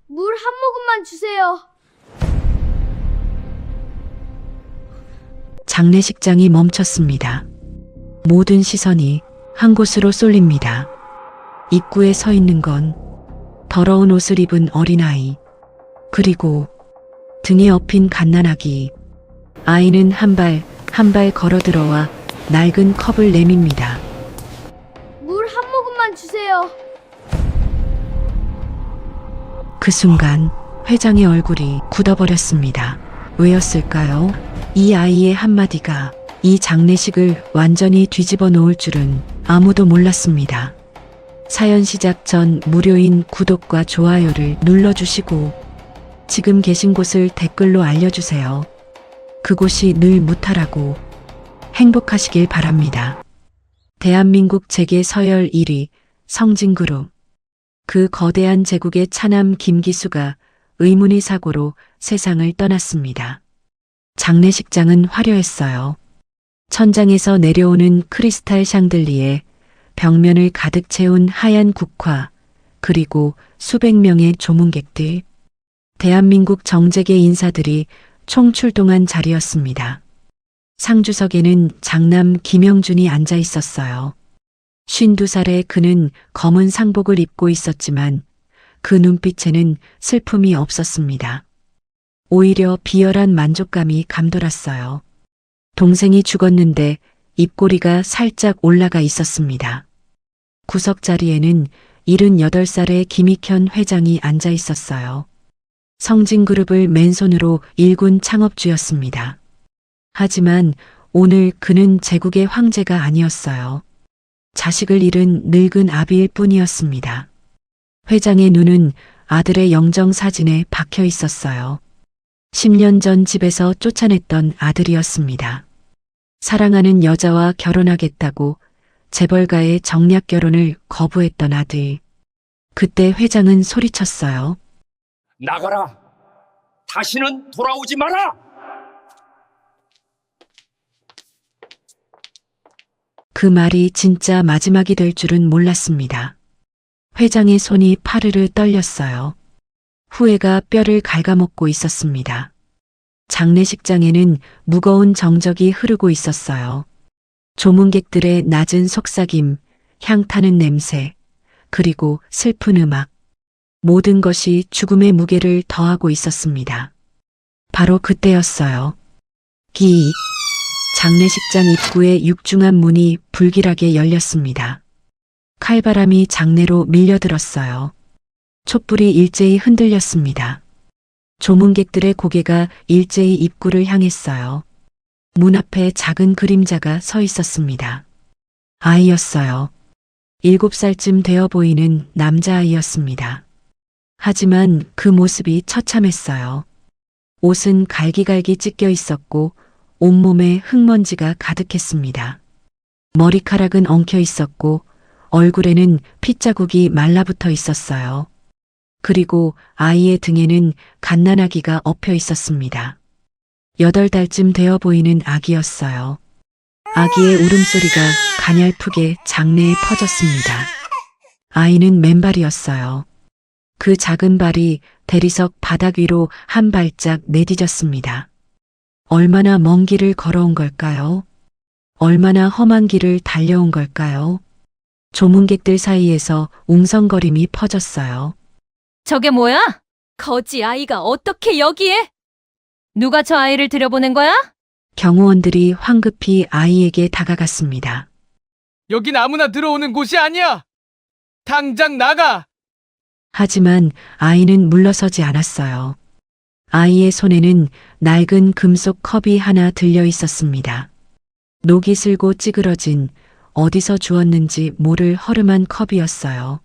물 한 모금만 주세요. 장례식장이 멈췄습니다. 모든 시선이 한 곳으로 쏠립니다. 입구에 서 있는 건 더러운 옷을 입은 어린아이, 그리고 등에 업힌 갓난아기. 아이는 한 발 걸어 들어와 낡은 컵을 내밉니다. 물 한 모금만 주세요. 그 순간 회장의 얼굴이 굳어버렸습니다. 왜였을까요? 이 아이의 한마디가 이 장례식을 완전히 뒤집어 놓을 줄은 아무도 몰랐습니다. 사연 시작 전 무료인 구독과 좋아요를 눌러주시고 지금 계신 곳을 댓글로 알려주세요. 그곳이 늘 무탈하고 행복하시길 바랍니다. 대한민국 재계 서열 1위 성진그룹. 그 거대한 제국의 차남 김기수가 의문의 사고로 세상을 떠났습니다. 장례식장은 화려했어요. 천장에서 내려오는 크리스탈 샹들리에 벽면을 가득 채운 하얀 국화, 그리고 수백 명의 조문객들. 대한민국 정재계 인사들이 총출동한 자리였습니다. 상주석에는 장남 김영준이 앉아 있었어요. 52살의 그는 검은 상복을 입고 있었지만 그 눈빛에는 슬픔이 없었습니다. 오히려 비열한 만족감이 감돌았어요. 동생이 죽었는데 입꼬리가 살짝 올라가 있었습니다. 구석 자리에는 78살의 김익현 회장이 앉아 있었어요. 성진그룹을 맨손으로 일군 창업주였습니다. 하지만 오늘 그는 제국의 황제가 아니었어요. 자식을 잃은 늙은 아비일 뿐이었습니다. 회장의 눈은 아들의 영정 사진에 박혀 있었어요. 10년 전 집에서 쫓아냈던 아들이었습니다. 사랑하는 여자와 결혼하겠다고 재벌가의 정략 결혼을 거부했던 아들. 그때 회장은 소리쳤어요. 나가라! 다시는 돌아오지 마라! 그 말이 진짜 마지막이 될 줄은 몰랐습니다. 회장의 손이 파르르 떨렸어요. 후회가 뼈를 갉아먹고 있었습니다. 장례식장에는 무거운 정적이 흐르고 있었어요. 조문객들의 낮은 속삭임, 향타는 냄새, 그리고 슬픈 음악. 모든 것이 죽음의 무게를 더하고 있었습니다. 바로 그때였어요. 기 장례식장 입구의 육중한 문이 불길하게 열렸습니다. 칼바람이 장내로 밀려들었어요. 촛불이 일제히 흔들렸습니다. 조문객들의 고개가 일제히 입구를 향했어요. 문 앞에 작은 그림자가 서 있었습니다. 아이였어요. 7살쯤 되어 보이는 남자아이였습니다. 하지만 그 모습이 처참했어요. 옷은 갈기갈기 찢겨 있었고 온몸에 흙먼지가 가득했습니다. 머리카락은 엉켜 있었고 얼굴에는 핏자국이 말라붙어 있었어요. 그리고 아이의 등에는 갓난아기가 엎여 있었습니다. 8달쯤 되어 보이는 아기였어요. 아기의 울음소리가 가냘프게 장내에 퍼졌습니다. 아이는 맨발이었어요. 그 작은 발이 대리석 바닥 위로 한 발짝 내디뎠습니다. 얼마나 먼 길을 걸어온 걸까요? 얼마나 험한 길을 달려온 걸까요? 조문객들 사이에서 웅성거림이 퍼졌어요. 저게 뭐야? 거지 아이가 어떻게 여기에? 누가 저 아이를 들여보낸 거야? 경호원들이 황급히 아이에게 다가갔습니다. 여긴 아무나 들어오는 곳이 아니야! 당장 나가! 하지만 아이는 물러서지 않았어요. 아이의 손에는 낡은 금속 컵이 하나 들려 있었습니다. 녹이 슬고 찌그러진 어디서 주었는지 모를 허름한 컵이었어요.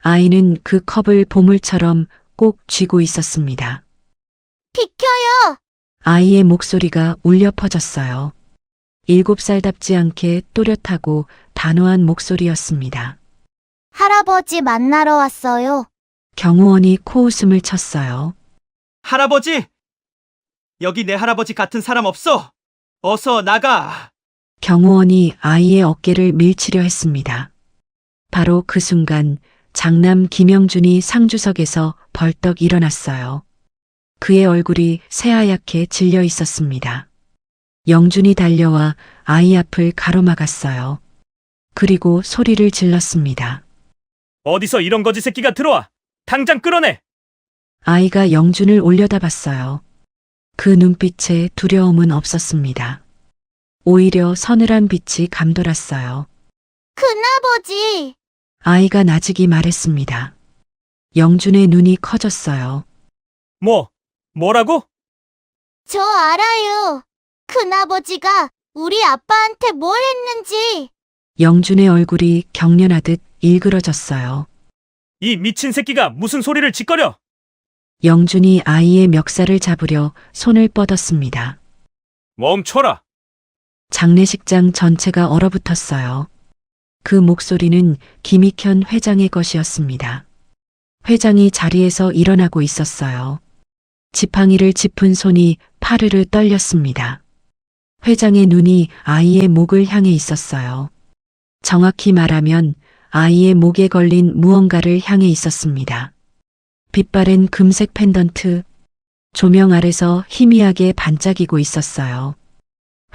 아이는 그 컵을 보물처럼 꼭 쥐고 있었습니다. 비켜요! 아이의 목소리가 울려 퍼졌어요. 7살답지 않게 또렷하고 단호한 목소리였습니다. 할아버지 만나러 왔어요. 경호원이 코웃음을 쳤어요. 할아버지! 여기 내 할아버지 같은 사람 없어! 어서 나가! 경호원이 아이의 어깨를 밀치려 했습니다. 바로 그 순간 장남 김영준이 상주석에서 벌떡 일어났어요. 그의 얼굴이 새하얗게 질려 있었습니다. 영준이 달려와 아이 앞을 가로막았어요. 그리고 소리를 질렀습니다. 어디서 이런 거지 새끼가 들어와! 당장 끌어내! 아이가 영준을 올려다봤어요. 그 눈빛에 두려움은 없었습니다. 오히려 서늘한 빛이 감돌았어요. 큰아버지! 아이가 나직이 말했습니다. 영준의 눈이 커졌어요. 뭐라고? 저 알아요. 큰아버지가 우리 아빠한테 뭘 했는지. 영준의 얼굴이 경련하듯 일그러졌어요. 이 미친 새끼가 무슨 소리를 짓거려! 영준이 아이의 멱살을 잡으려 손을 뻗었습니다. 멈춰라! 장례식장 전체가 얼어붙었어요. 그 목소리는 김익현 회장의 것이었습니다. 회장이 자리에서 일어나고 있었어요. 지팡이를 짚은 손이 파르르 떨렸습니다. 회장의 눈이 아이의 목을 향해 있었어요. 정확히 말하면 아이의 목에 걸린 무언가를 향해 있었습니다. 빛바랜 금색 펜던트, 조명 아래서 희미하게 반짝이고 있었어요.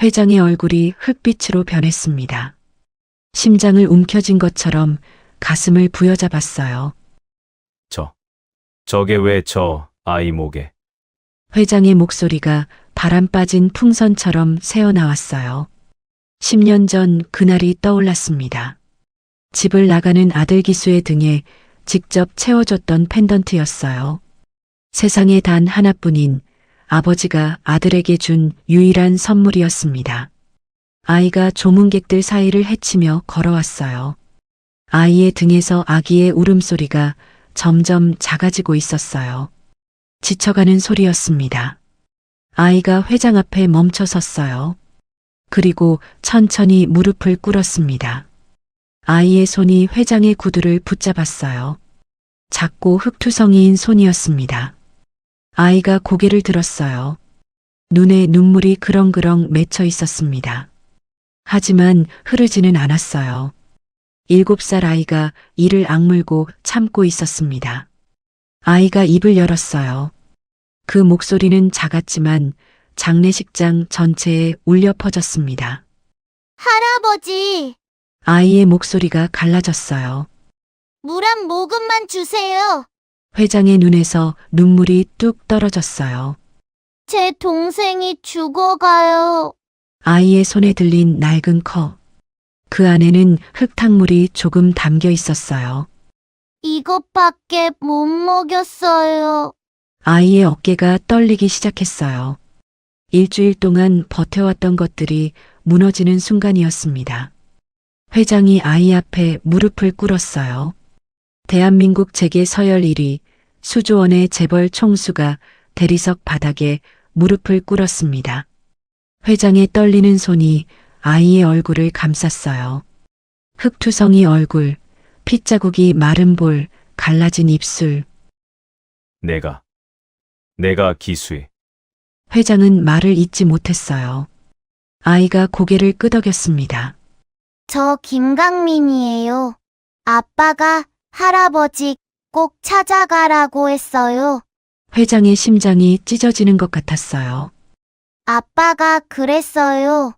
회장의 얼굴이 흑빛으로 변했습니다. 심장을 움켜쥔 것처럼 가슴을 부여잡았어요. 저게 왜 저 아이 목에? 회장의 목소리가 바람 빠진 풍선처럼 새어나왔어요. 10년 전 그날이 떠올랐습니다. 집을 나가는 아들 기수의 등에 직접 채워줬던 펜던트였어요. 세상에 단 하나뿐인 아버지가 아들에게 준 유일한 선물이었습니다. 아이가 조문객들 사이를 헤치며 걸어왔어요. 아이의 등에서 아기의 울음소리가 점점 작아지고 있었어요. 지쳐가는 소리였습니다. 아이가 회장 앞에 멈춰 섰어요. 그리고 천천히 무릎을 꿇었습니다. 아이의 손이 회장의 구두를 붙잡았어요. 작고 흙투성이인 손이었습니다. 아이가 고개를 들었어요. 눈에 눈물이 그렁그렁 맺혀 있었습니다. 하지만 흐르지는 않았어요. 7살 아이가 이를 악물고 참고 있었습니다. 아이가 입을 열었어요. 그 목소리는 작았지만 장례식장 전체에 울려 퍼졌습니다. 할아버지, 아이의 목소리가 갈라졌어요. 물 한 모금만 주세요. 회장의 눈에서 눈물이 뚝 떨어졌어요. 제 동생이 죽어가요. 아이의 손에 들린 낡은 컵. 그 안에는 흙탕물이 조금 담겨 있었어요. 이것밖에 못 먹였어요. 아이의 어깨가 떨리기 시작했어요. 일주일 동안 버텨왔던 것들이 무너지는 순간이었습니다. 회장이 아이 앞에 무릎을 꿇었어요. 대한민국 재계 서열 1위 수조원의 재벌 총수가 대리석 바닥에 무릎을 꿇었습니다. 회장의 떨리는 손이 아이의 얼굴을 감쌌어요. 흙투성이 얼굴, 핏자국이 마른 볼, 갈라진 입술. 내가 기수이. 회장은 말을 잇지 못했어요. 아이가 고개를 끄덕였습니다. 저 김강민이에요. 아빠가 할아버지 꼭 찾아가라고 했어요. 회장의 심장이 찢어지는 것 같았어요. 아빠가 그랬어요.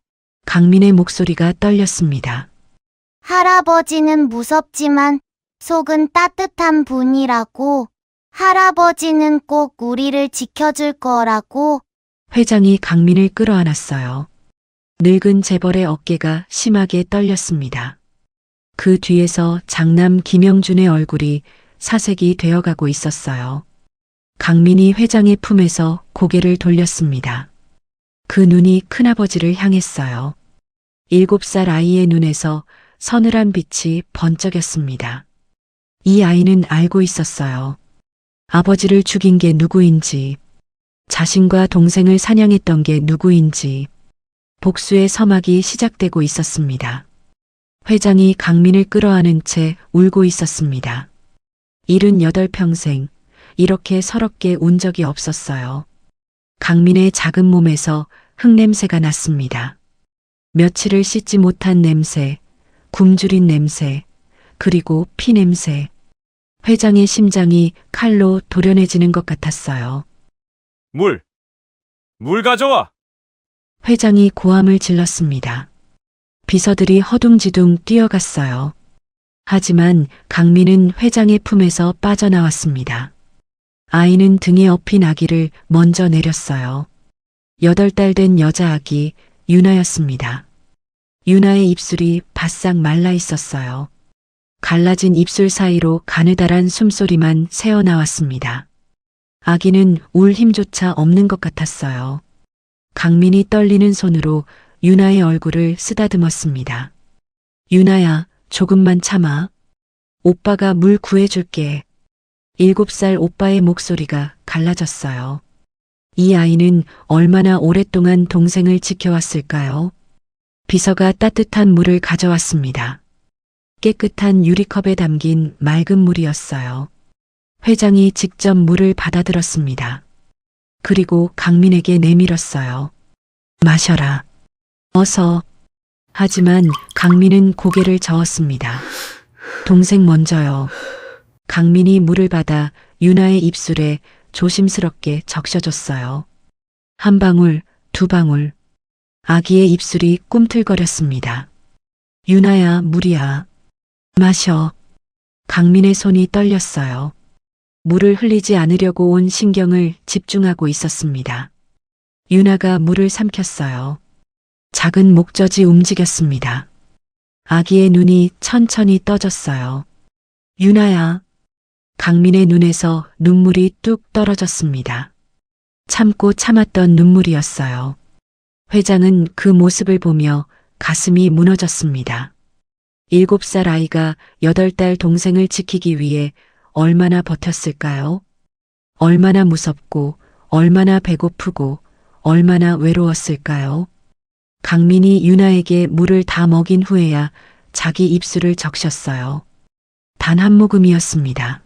강민의 목소리가 떨렸습니다. 할아버지는 무섭지만 속은 따뜻한 분이라고. 할아버지는 꼭 우리를 지켜줄 거라고. 회장이 강민을 끌어안았어요. 늙은 재벌의 어깨가 심하게 떨렸습니다. 그 뒤에서 장남 김영준의 얼굴이 사색이 되어가고 있었어요. 강민이 회장의 품에서 고개를 돌렸습니다. 그 눈이 큰아버지를 향했어요. 7살 아이의 눈에서 서늘한 빛이 번쩍였습니다. 이 아이는 알고 있었어요. 아버지를 죽인 게 누구인지, 자신과 동생을 사냥했던 게 누구인지, 복수의 서막이 시작되고 있었습니다. 회장이 강민을 끌어안은 채 울고 있었습니다. 78평생 이렇게 서럽게 운 적이 없었어요. 강민의 작은 몸에서 흙냄새가 났습니다. 며칠을 씻지 못한 냄새, 굶주린 냄새, 그리고 피 냄새. 회장의 심장이 칼로 도려내지는 것 같았어요. 물 가져와! 회장이 고함을 질렀습니다. 비서들이 허둥지둥 뛰어갔어요. 하지만 강민은 회장의 품에서 빠져나왔습니다. 아이는 등에 업힌 아기를 먼저 내렸어요. 8달 된 여자아기 유나였습니다. 유나의 입술이 바싹 말라 있었어요. 갈라진 입술 사이로 가느다란 숨소리만 새어나왔습니다. 아기는 울 힘조차 없는 것 같았어요. 강민이 떨리는 손으로 유나의 얼굴을 쓰다듬었습니다. 유나야, 조금만 참아. 오빠가 물 구해줄게. 7살 오빠의 목소리가 갈라졌어요. 이 아이는 얼마나 오랫동안 동생을 지켜왔을까요? 비서가 따뜻한 물을 가져왔습니다. 깨끗한 유리컵에 담긴 맑은 물이었어요. 회장이 직접 물을 받아들었습니다. 그리고 강민에게 내밀었어요. 마셔라. 어서. 하지만 강민은 고개를 저었습니다. 동생 먼저요. 강민이 물을 받아 유나의 입술에 조심스럽게 적셔줬어요. 한 방울, 2방울. 아기의 입술이 꿈틀거렸습니다. 유나야, 물이야. 마셔. 강민의 손이 떨렸어요. 물을 흘리지 않으려고 온 신경을 집중하고 있었습니다. 유나가 물을 삼켰어요. 작은 목젖이 움직였습니다. 아기의 눈이 천천히 떠졌어요. 유나야. 강민의 눈에서 눈물이 뚝 떨어졌습니다. 참고 참았던 눈물이었어요. 회장은 그 모습을 보며 가슴이 무너졌습니다. 7살 아이가 8달 동생을 지키기 위해 얼마나 버텼을까요? 얼마나 무섭고, 얼마나 배고프고, 얼마나 외로웠을까요? 강민이 유나에게 물을 다 먹인 후에야 자기 입술을 적셨어요. 단 한 모금이었습니다.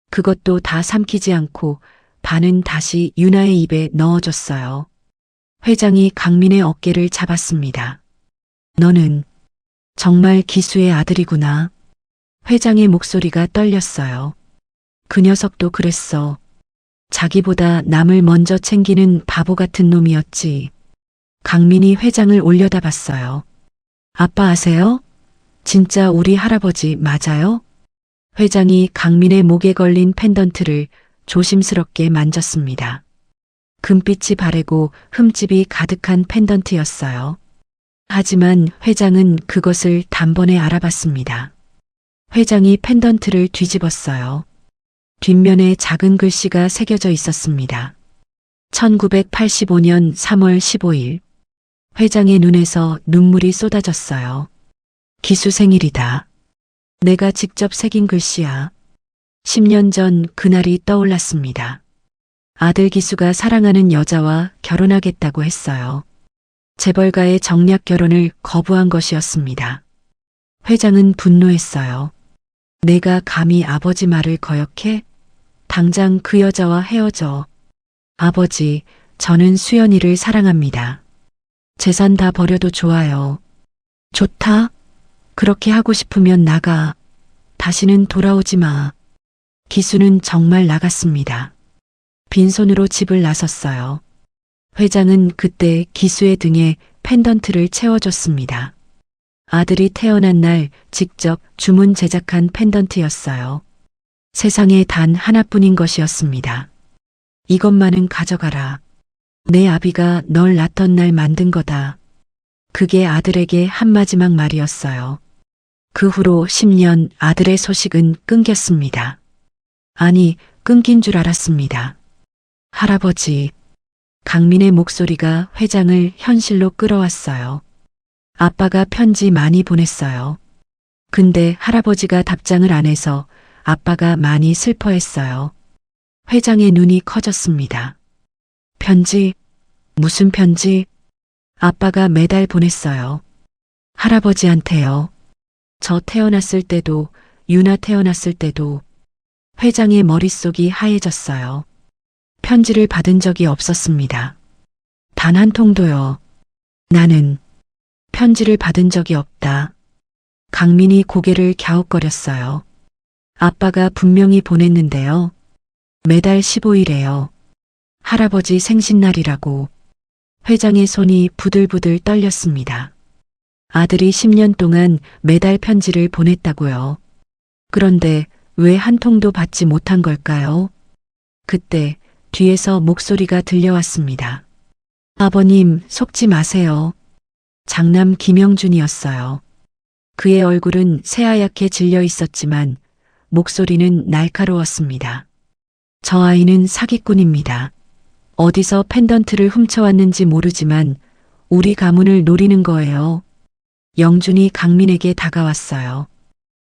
그것도 다 삼키지 않고 반은 다시 유나의 입에 넣어줬어요. 회장이 강민의 어깨를 잡았습니다. 너는 정말 기수의 아들이구나. 회장의 목소리가 떨렸어요. 그 녀석도 그랬어. 자기보다 남을 먼저 챙기는 바보 같은 놈이었지. 강민이 회장을 올려다봤어요. 아빠 아세요? 진짜 우리 할아버지 맞아요? 회장이 강민의 목에 걸린 펜던트를 조심스럽게 만졌습니다. 금빛이 바래고 흠집이 가득한 펜던트였어요. 하지만 회장은 그것을 단번에 알아봤습니다. 회장이 펜던트를 뒤집었어요. 뒷면에 작은 글씨가 새겨져 있었습니다. 1985년 3월 15일. 회장의 눈에서 눈물이 쏟아졌어요. 기수 생일이다. 내가 직접 새긴 글씨야. 10년 전 그날이 떠올랐습니다. 아들 기수가 사랑하는 여자와 결혼하겠다고 했어요. 재벌가의 정략 결혼을 거부한 것이었습니다. 회장은 분노했어요. 내가 감히 아버지 말을 거역해? 당장 그 여자와 헤어져. 아버지, 저는 수연이를 사랑합니다. 재산 다 버려도 좋아요. 좋다. 그렇게 하고 싶으면 나가. 다시는 돌아오지 마. 기수는 정말 나갔습니다. 빈손으로 집을 나섰어요. 회장은 그때 기수의 등에 펜던트를 채워줬습니다. 아들이 태어난 날 직접 주문 제작한 펜던트였어요. 세상에 단 하나뿐인 것이었습니다. 이것만은 가져가라. 내 아비가 널 낳던 날 만든 거다. 그게 아들에게 한마지막 말이었어요. 그 후로 10년 아들의 소식은 끊겼습니다. 아니, 끊긴 줄 알았습니다. 할아버지. 강민의 목소리가 회장을 현실로 끌어왔어요. 아빠가 편지 많이 보냈어요. 근데 할아버지가 답장을 안 해서 아빠가 많이 슬퍼했어요. 회장의 눈이 커졌습니다. 편지? 무슨 편지? 아빠가 매달 보냈어요. 할아버지한테요. 저 태어났을 때도, 유나 태어났을 때도. 회장의 머릿속이 하얘졌어요. 편지를 받은 적이 없었습니다. 단 한 통도요. 나는 편지를 받은 적이 없다. 강민이 고개를 갸웃거렸어요. 아빠가 분명히 보냈는데요. 매달 15일에요. 할아버지 생신날이라고. 회장의 손이 부들부들 떨렸습니다. 아들이 10년 동안 매달 편지를 보냈다고요. 그런데 왜 한 통도 받지 못한 걸까요? 그때 뒤에서 목소리가 들려왔습니다. 아버님, 속지 마세요. 장남 김영준이었어요. 그의 얼굴은 새하얗게 질려 있었지만 목소리는 날카로웠습니다. 저 아이는 사기꾼입니다. 어디서 펜던트를 훔쳐왔는지 모르지만 우리 가문을 노리는 거예요. 영준이 강민에게 다가왔어요.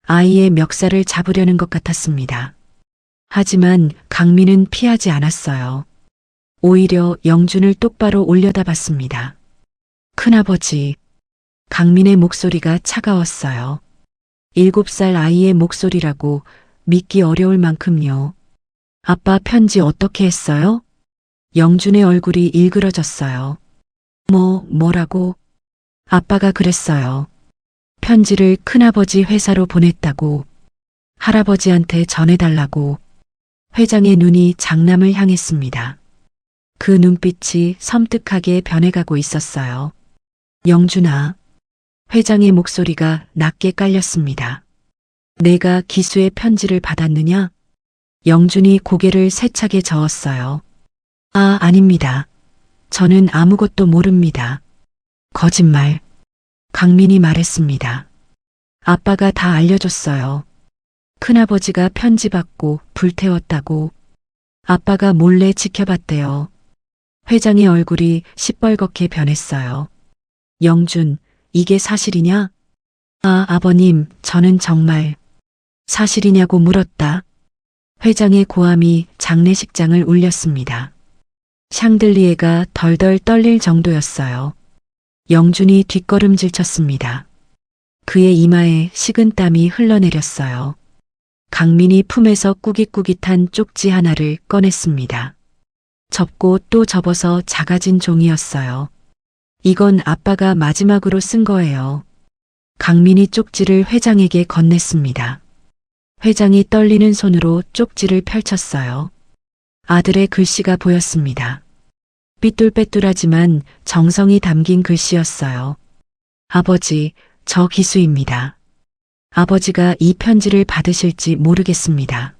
아이의 멱살을 잡으려는 것 같았습니다. 하지만 강민은 피하지 않았어요. 오히려 영준을 똑바로 올려다봤습니다. 큰아버지, 강민의 목소리가 차가웠어요. 7살 아이의 목소리라고 믿기 어려울 만큼요. 아빠 편지 어떻게 했어요? 영준의 얼굴이 일그러졌어요. 뭐라고? 아빠가 그랬어요. 편지를 큰아버지 회사로 보냈다고. 할아버지한테 전해달라고. 회장의 눈이 장남을 향했습니다. 그 눈빛이 섬뜩하게 변해가고 있었어요. 영준아. 회장의 목소리가 낮게 깔렸습니다. 내가 기수의 편지를 받았느냐? 영준이 고개를 세차게 저었어요. 아닙니다. 저는 아무것도 모릅니다. 거짓말. 강민이 말했습니다. 아빠가 다 알려줬어요. 큰아버지가 편지 받고 불태웠다고. 아빠가 몰래 지켜봤대요. 회장의 얼굴이 시뻘겋게 변했어요. 영준, 이게 사실이냐? 아버님, 저는 정말 사실이냐고 물었다. 회장의 고함이 장례식장을 울렸습니다. 샹들리에가 덜덜 떨릴 정도였어요. 영준이 뒷걸음질 쳤습니다. 그의 이마에 식은땀이 흘러내렸어요. 강민이 품에서 꾸깃꾸깃한 쪽지 하나를 꺼냈습니다. 접고 또 접어서 작아진 종이였어요. 이건 아빠가 마지막으로 쓴 거예요. 강민이 쪽지를 회장에게 건넸습니다. 회장이 떨리는 손으로 쪽지를 펼쳤어요. 아들의 글씨가 보였습니다. 삐뚤빼뚤하지만 정성이 담긴 글씨였어요. 아버지, 저 기수입니다. 아버지가 이 편지를 받으실지 모르겠습니다.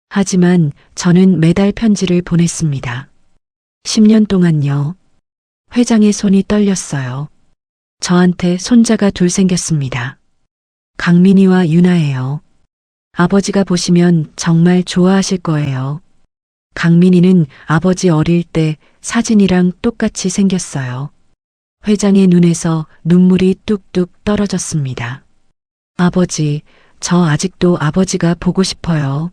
하지만 저는 매달 편지를 보냈습니다. 10년 동안요. 회장의 손이 떨렸어요. 저한테 손자가 둘 생겼습니다. 강민이와 유나예요. 아버지가 보시면 정말 좋아하실 거예요. 강민이는 아버지 어릴 때 사진이랑 똑같이 생겼어요. 회장의 눈에서 눈물이 뚝뚝 떨어졌습니다. 아버지, 저 아직도 아버지가 보고 싶어요.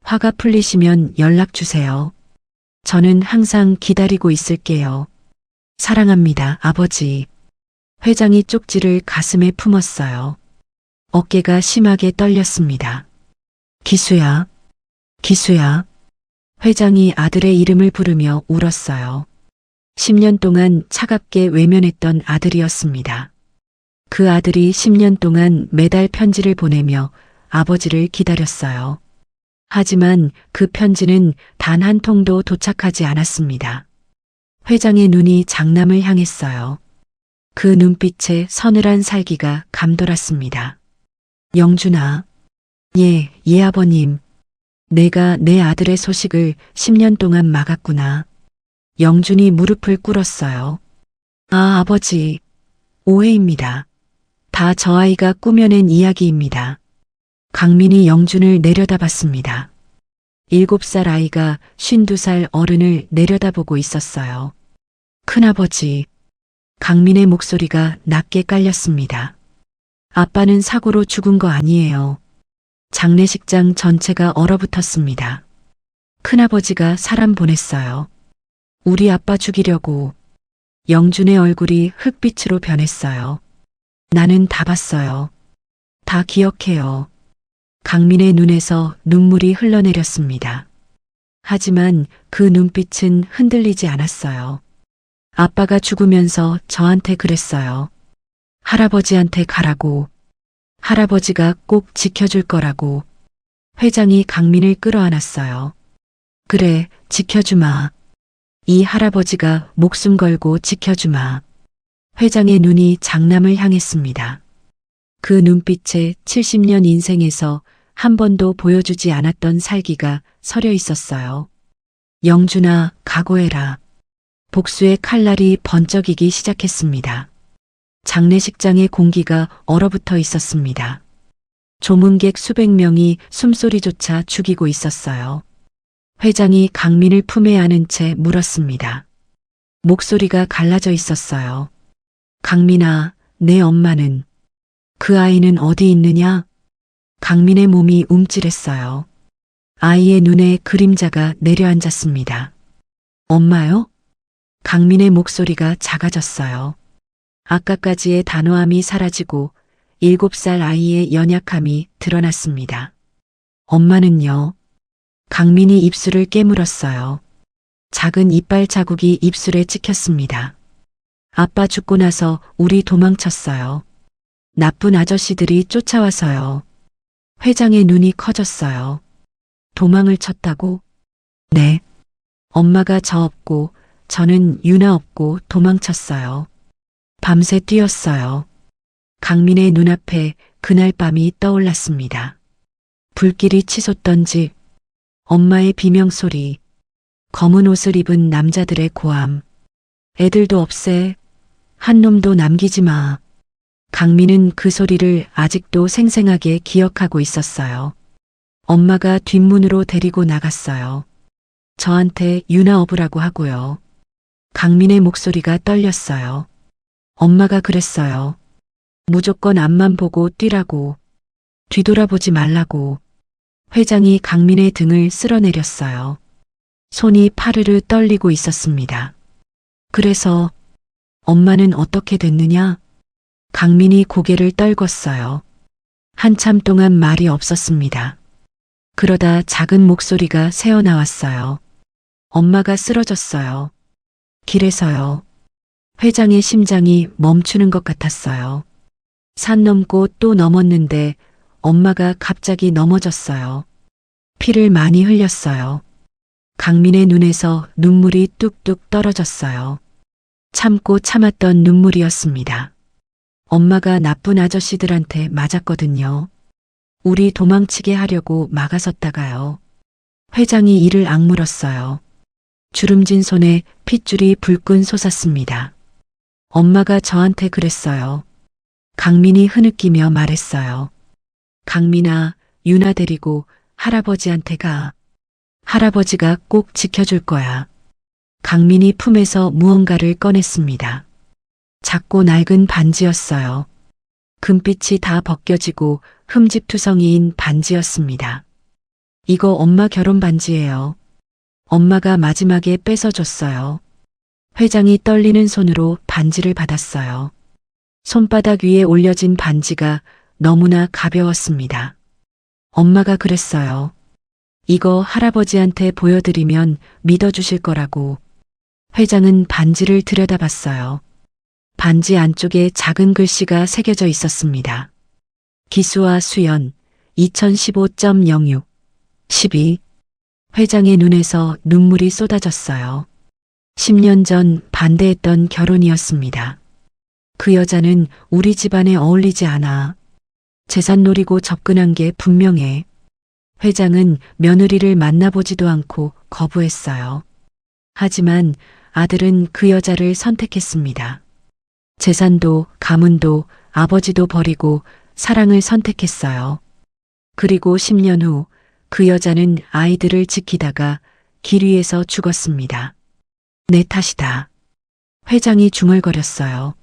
화가 풀리시면 연락 주세요. 저는 항상 기다리고 있을게요. 사랑합니다, 아버지. 회장이 쪽지를 가슴에 품었어요. 어깨가 심하게 떨렸습니다. 기수야, 기수야. 회장이 아들의 이름을 부르며 울었어요. 10년 동안 차갑게 외면했던 아들이었습니다. 그 아들이 10년 동안 매달 편지를 보내며 아버지를 기다렸어요. 하지만 그 편지는 단 한 통도 도착하지 않았습니다. 회장의 눈이 장남을 향했어요. 그 눈빛에 서늘한 살기가 감돌았습니다. 영준아. 예, 아버님. 내가 내 아들의 소식을 10년 동안 막았구나. 영준이 무릎을 꿇었어요. 아버지. 오해입니다. 다 저 아이가 꾸며낸 이야기입니다. 강민이 영준을 내려다봤습니다. 7살 아이가 52살 어른을 내려다보고 있었어요. 큰아버지. 강민의 목소리가 낮게 깔렸습니다. 아빠는 사고로 죽은 거 아니에요. 장례식장 전체가 얼어붙었습니다. 큰아버지가 사람 보냈어요. 우리 아빠 죽이려고. 영준의 얼굴이 흙빛으로 변했어요. 나는 다 봤어요. 다 기억해요. 강민의 눈에서 눈물이 흘러내렸습니다. 하지만 그 눈빛은 흔들리지 않았어요. 아빠가 죽으면서 저한테 그랬어요. 할아버지한테 가라고. 할아버지가 꼭 지켜줄 거라고. 회장이 강민을 끌어안았어요. 그래, 지켜주마. 이 할아버지가 목숨 걸고 지켜주마. 회장의 눈이 장남을 향했습니다. 그 눈빛에 70년 인생에서 한 번도 보여주지 않았던 살기가 서려 있었어요. 영준아, 각오해라. 복수의 칼날이 번쩍이기 시작했습니다. 장례식장의 공기가 얼어붙어 있었습니다. 조문객 수백 명이 숨소리조차 죽이고 있었어요. 회장이 강민을 품에 안은 채 물었습니다. 목소리가 갈라져 있었어요. 강민아, 내 엄마는, 그 아이는 어디 있느냐? 강민의 몸이 움찔했어요. 아이의 눈에 그림자가 내려앉았습니다. 엄마요? 강민의 목소리가 작아졌어요. 아까까지의 단호함이 사라지고 7살 아이의 연약함이 드러났습니다. 엄마는요? 강민이 입술을 깨물었어요. 작은 이빨 자국이 입술에 찍혔습니다. 아빠 죽고 나서 우리 도망쳤어요. 나쁜 아저씨들이 쫓아와서요. 회장의 눈이 커졌어요. 도망을 쳤다고? 네. 엄마가 저 없고 저는 유나 없고 도망쳤어요. 밤새 뛰었어요. 강민의 눈앞에 그날 밤이 떠올랐습니다. 불길이 치솟던 집, 엄마의 비명소리, 검은 옷을 입은 남자들의 고함. 애들도 없애. 한 놈도 남기지 마. 강민은 그 소리를 아직도 생생하게 기억하고 있었어요. 엄마가 뒷문으로 데리고 나갔어요. 저한테 유나 업으라고 하고요. 강민의 목소리가 떨렸어요. 엄마가 그랬어요. 무조건 앞만 보고 뛰라고. 뒤돌아보지 말라고. 회장이 강민의 등을 쓸어내렸어요. 손이 파르르 떨리고 있었습니다. 그래서 엄마는 어떻게 됐느냐? 강민이 고개를 떨궜어요. 한참 동안 말이 없었습니다. 그러다 작은 목소리가 새어나왔어요. 엄마가 쓰러졌어요. 길에서요. 회장의 심장이 멈추는 것 같았어요. 산 넘고 또 넘었는데 엄마가 갑자기 넘어졌어요. 피를 많이 흘렸어요. 강민의 눈에서 눈물이 뚝뚝 떨어졌어요. 참고 참았던 눈물이었습니다. 엄마가 나쁜 아저씨들한테 맞았거든요. 우리 도망치게 하려고 막아섰다가요. 회장이 이를 악물었어요. 주름진 손에 핏줄이 불끈 솟았습니다. 엄마가 저한테 그랬어요. 강민이 흐느끼며 말했어요. 강민아, 유나 데리고 할아버지한테 가. 할아버지가 꼭 지켜줄 거야. 강민이 품에서 무언가를 꺼냈습니다. 작고 낡은 반지였어요. 금빛이 다 벗겨지고 흠집투성이인 반지였습니다. 이거 엄마 결혼 반지예요. 엄마가 마지막에 뺏어줬어요. 회장이 떨리는 손으로 반지를 받았어요. 손바닥 위에 올려진 반지가 너무나 가벼웠습니다. 엄마가 그랬어요. 이거 할아버지한테 보여드리면 믿어주실 거라고. 회장은 반지를 들여다봤어요. 반지 안쪽에 작은 글씨가 새겨져 있었습니다. 기수와 수연, 2015.06, 12. 회장의 눈에서 눈물이 쏟아졌어요. 10년 전 반대했던 결혼이었습니다. 그 여자는 우리 집안에 어울리지 않아. 재산 노리고 접근한 게 분명해. 회장은 며느리를 만나보지도 않고 거부했어요. 하지만 아들은 그 여자를 선택했습니다. 재산도 가문도 아버지도 버리고 사랑을 선택했어요. 그리고 10년 후 그 여자는 아이들을 지키다가 길 위에서 죽었습니다. 내 탓이다. 회장이 중얼거렸어요.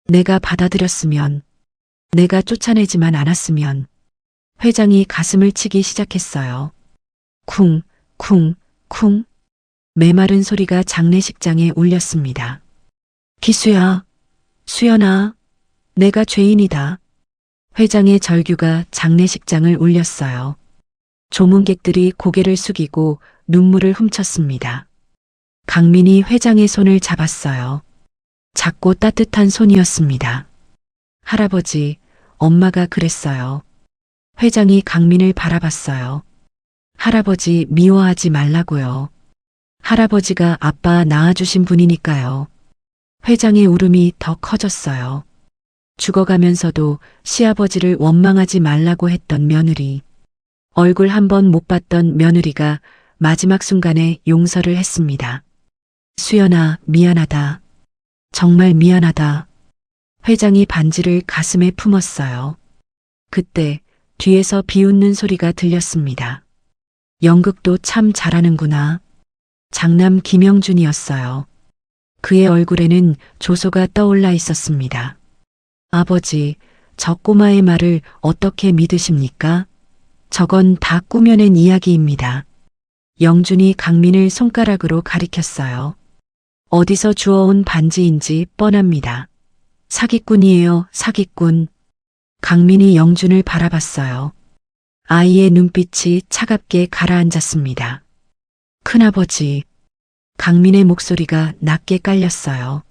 내가 받아들였으면, 내가 쫓아내지만 않았으면. 회장이 가슴을 치기 시작했어요. 쿵, 쿵, 쿵. 메마른 소리가 장례식장에 울렸습니다. 기수야, 수연아, 내가 죄인이다. 회장의 절규가 장례식장을 울렸어요. 조문객들이 고개를 숙이고 눈물을 훔쳤습니다. 강민이 회장의 손을 잡았어요. 작고 따뜻한 손이었습니다. 할아버지, 엄마가 그랬어요. 회장이 강민을 바라봤어요. 할아버지 미워하지 말라고요. 할아버지가 아빠 낳아주신 분이니까요. 회장의 울음이 더 커졌어요. 죽어가면서도 시아버지를 원망하지 말라고 했던 며느리. 얼굴 한 번 못 봤던 며느리가 마지막 순간에 용서를 했습니다. 수연아, 미안하다. 정말 미안하다. 회장이 반지를 가슴에 품었어요. 그때 뒤에서 비웃는 소리가 들렸습니다. 연극도 참 잘하는구나. 장남 김영준이었어요. 그의 얼굴에는 조소가 떠올라 있었습니다. 아버지, 저 꼬마의 말을 어떻게 믿으십니까? 저건 다 꾸며낸 이야기입니다. 영준이 강민을 손가락으로 가리켰어요. 어디서 주워온 반지인지 뻔합니다. 사기꾼이에요, 사기꾼. 강민이 영준을 바라봤어요. 아이의 눈빛이 차갑게 가라앉았습니다. 큰아버지. 강민의 목소리가 낮게 깔렸어요.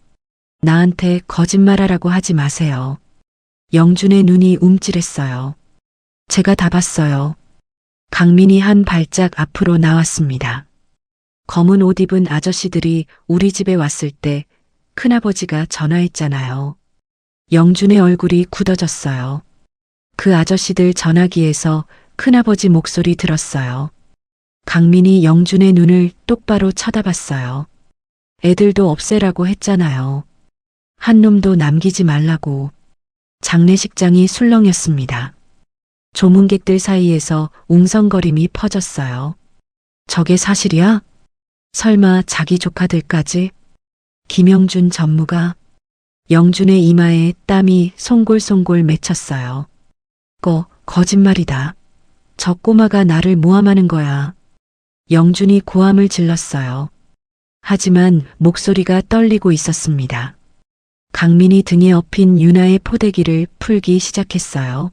나한테 거짓말하라고 하지 마세요. 영준의 눈이 움찔했어요. 제가 다 봤어요. 강민이 한 발짝 앞으로 나왔습니다. 검은 옷 입은 아저씨들이 우리 집에 왔을 때 큰아버지가 전화했잖아요. 영준의 얼굴이 굳어졌어요. 그 아저씨들 전화기에서 큰아버지 목소리 들었어요. 강민이 영준의 눈을 똑바로 쳐다봤어요. 애들도 없애라고 했잖아요. 한 놈도 남기지 말라고. 장례식장이 술렁였습니다. 조문객들 사이에서 웅성거림이 퍼졌어요. 저게 사실이야? 설마 자기 조카들까지? 김영준 전무가. 영준의 이마에 땀이 송골송골 맺혔어요. 거짓말이다. 저 꼬마가 나를 모함하는 거야. 영준이 고함을 질렀어요. 하지만 목소리가 떨리고 있었습니다. 강민이 등에 엎인 유나의 포대기를 풀기 시작했어요.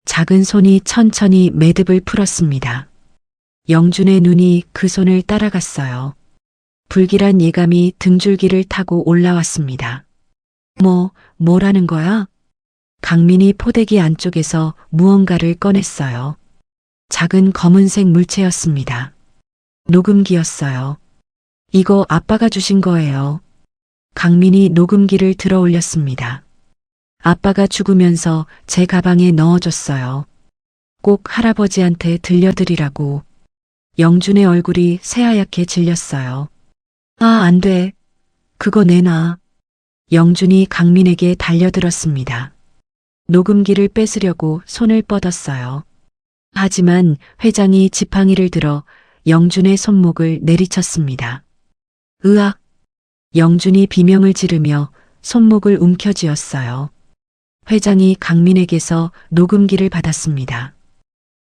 작은 손이 천천히 매듭을 풀었습니다. 영준의 눈이 그 손을 따라갔어요. 불길한 예감이 등줄기를 타고 올라왔습니다. 뭐라는 거야? 강민이 포대기 안쪽에서 무언가를 꺼냈어요. 작은 검은색 물체였습니다. 녹음기였어요. 이거 아빠가 주신 거예요. 강민이 녹음기를 들어 올렸습니다. 아빠가 죽으면서 제 가방에 넣어줬어요. 꼭 할아버지한테 들려드리라고. 영준의 얼굴이 새하얗게 질렸어요. 안 돼. 그거 내놔. 영준이 강민에게 달려들었습니다. 녹음기를 뺏으려고 손을 뻗었어요. 하지만 회장이 지팡이를 들어 영준의 손목을 내리쳤습니다. 으악! 영준이 비명을 지르며 손목을 움켜쥐었어요. 회장이 강민에게서 녹음기를 받았습니다.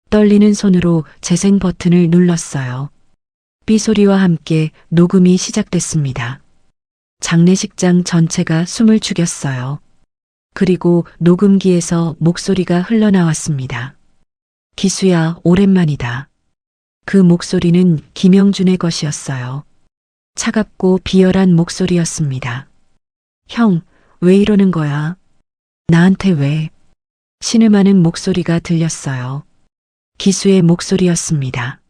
떨리는 손으로 재생 버튼을 눌렀어요. 삐소리와 함께 녹음이 시작됐습니다. 장례식장 전체가 숨을 죽였어요. 그리고 녹음기에서 목소리가 흘러나왔습니다. 기수야, 오랜만이다. 그 목소리는 김영준의 것이었어요. 차갑고 비열한 목소리였습니다. 형, 왜 이러는 거야? 나한테 왜? 신음하는 목소리가 들렸어요. 기수의 목소리였습니다.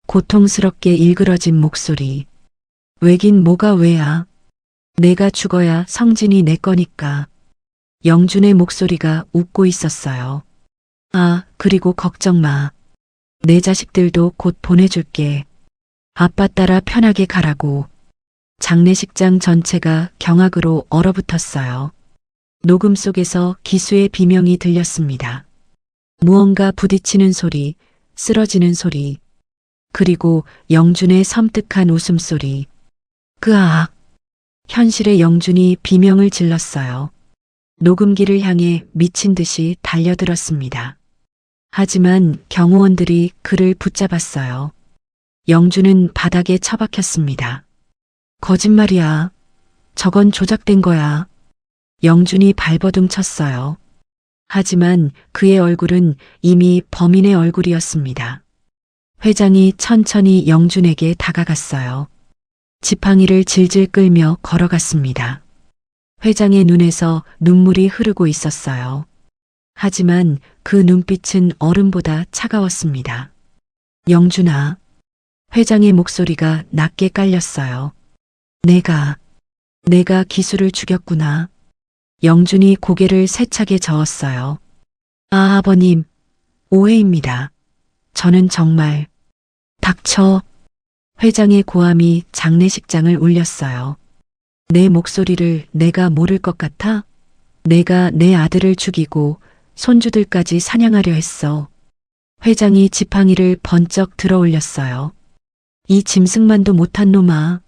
고통스럽게 일그러진 목소리. 왜긴 뭐가 왜야? 내가 죽어야 성진이 내 거니까. 영준의 목소리가 웃고 있었어요. 그리고 걱정 마. 내 자식들도 곧 보내줄게. 아빠 따라 편하게 가라고. 장례식장 전체가 경악으로 얼어붙었어요. 녹음 속에서 기수의 비명이 들렸습니다. 무언가 부딪히는 소리, 쓰러지는 소리, 그리고 영준의 섬뜩한 웃음소리. 그악! 현실의 영준이 비명을 질렀어요. 녹음기를 향해 미친 듯이 달려들었습니다. 하지만 경호원들이 그를 붙잡았어요. 영준은 바닥에 처박혔습니다. 거짓말이야. 저건 조작된 거야. 영준이 발버둥 쳤어요. 하지만 그의 얼굴은 이미 범인의 얼굴이었습니다. 회장이 천천히 영준에게 다가갔어요. 지팡이를 질질 끌며 걸어갔습니다. 회장의 눈에서 눈물이 흐르고 있었어요. 하지만 그 눈빛은 얼음보다 차가웠습니다. 영준아. 회장의 목소리가 낮게 깔렸어요. 내가 기수를 죽였구나. 영준이 고개를 세차게 저었어요. 아, 아버님. 오해입니다. 저는 정말. 닥쳐. 회장의 고함이 장례식장을 울렸어요. 내 목소리를 내가 모를 것 같아? 내가 내 아들을 죽이고 손주들까지 사냥하려 했어. 회장이 지팡이를 번쩍 들어 올렸어요. 이 짐승만도 못한 놈아.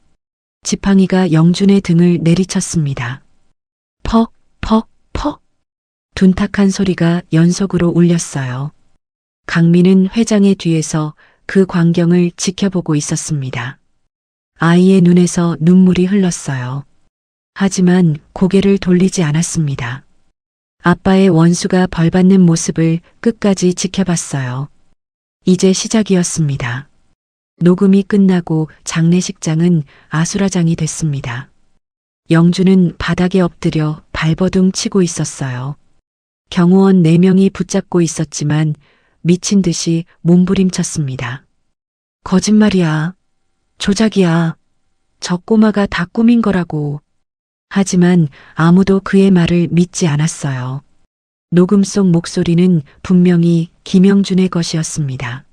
지팡이가 영준의 등을 내리쳤습니다. 퍽, 퍽, 퍽. 둔탁한 소리가 연속으로 울렸어요. 강민은 회장의 뒤에서 그 광경을 지켜보고 있었습니다. 아이의 눈에서 눈물이 흘렀어요. 하지만 고개를 돌리지 않았습니다. 아빠의 원수가 벌받는 모습을 끝까지 지켜봤어요. 이제 시작이었습니다. 녹음이 끝나고 장례식장은 아수라장이 됐습니다. 영준은 바닥에 엎드려 발버둥 치고 있었어요. 경호원 4명이 붙잡고 있었지만 미친 듯이 몸부림쳤습니다. 거짓말이야. 조작이야. 저 꼬마가 다 꾸민 거라고. 하지만 아무도 그의 말을 믿지 않았어요. 녹음 속 목소리는 분명히 김영준의 것이었습니다.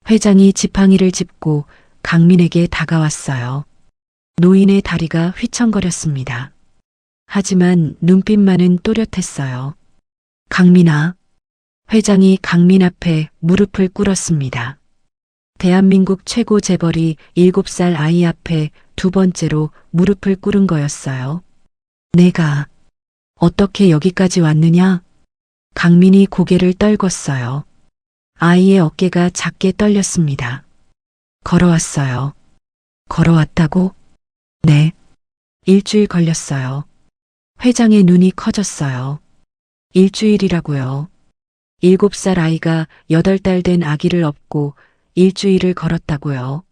회장이 지팡이를 짚고 강민에게 다가왔어요. 노인의 다리가 휘청거렸습니다. 하지만 눈빛만은 또렷했어요. 강민아. 회장이 강민 앞에 무릎을 꿇었습니다. 대한민국 최고 재벌이 7살 아이 앞에 2번째로 무릎을 꿇은 거였어요. 내가 어떻게 여기까지 왔느냐? 강민이 고개를 떨궜어요. 아이의 어깨가 작게 떨렸습니다. 걸어왔어요. 걸어왔다고? 네. 일주일 걸렸어요. 회장의 눈이 커졌어요. 일주일이라고요. 7살 아이가 8달 된 아기를 업고 일주일을 걸었다고요.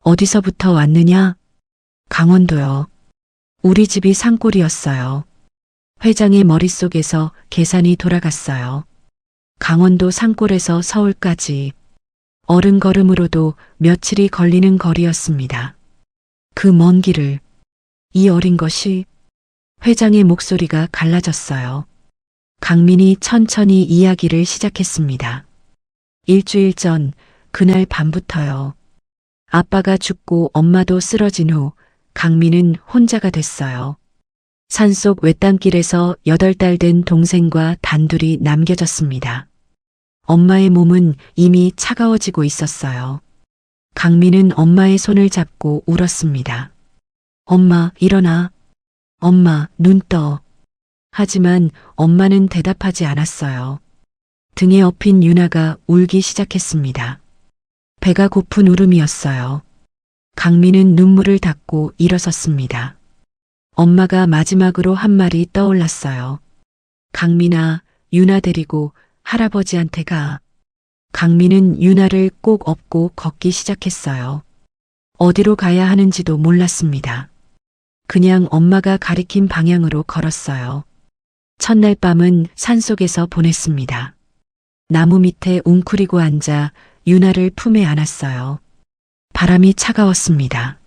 어디서부터 왔느냐? 강원도요. 우리 집이 산골이었어요. 회장의 머릿속에서 계산이 돌아갔어요. 강원도 산골에서 서울까지 어른 걸음으로도 며칠이 걸리는 거리였습니다. 그 먼 길을 이 어린 것이. 회장의 목소리가 갈라졌어요. 강민이 천천히 이야기를 시작했습니다. 일주일 전 그날 밤부터요. 아빠가 죽고 엄마도 쓰러진 후 강민은 혼자가 됐어요. 산속 외딴길에서 8달 된 동생과 단둘이 남겨졌습니다. 엄마의 몸은 이미 차가워지고 있었어요. 강민은 엄마의 손을 잡고 울었습니다. 엄마, 일어나. 엄마, 눈 떠. 하지만 엄마는 대답하지 않았어요. 등에 엎인 유나가 울기 시작했습니다. 배가 고픈 울음이었어요. 강민은 눈물을 닦고 일어섰습니다. 엄마가 마지막으로 한 말이 떠올랐어요. 강민아, 유나 데리고 할아버지한테 가. 강민은 유나를 꼭 업고 걷기 시작했어요. 어디로 가야 하는지도 몰랐습니다. 그냥 엄마가 가리킨 방향으로 걸었어요. 첫날 밤은 산속에서 보냈습니다. 나무 밑에 웅크리고 앉아 유나를 품에 안았어요. 바람이 차가웠습니다.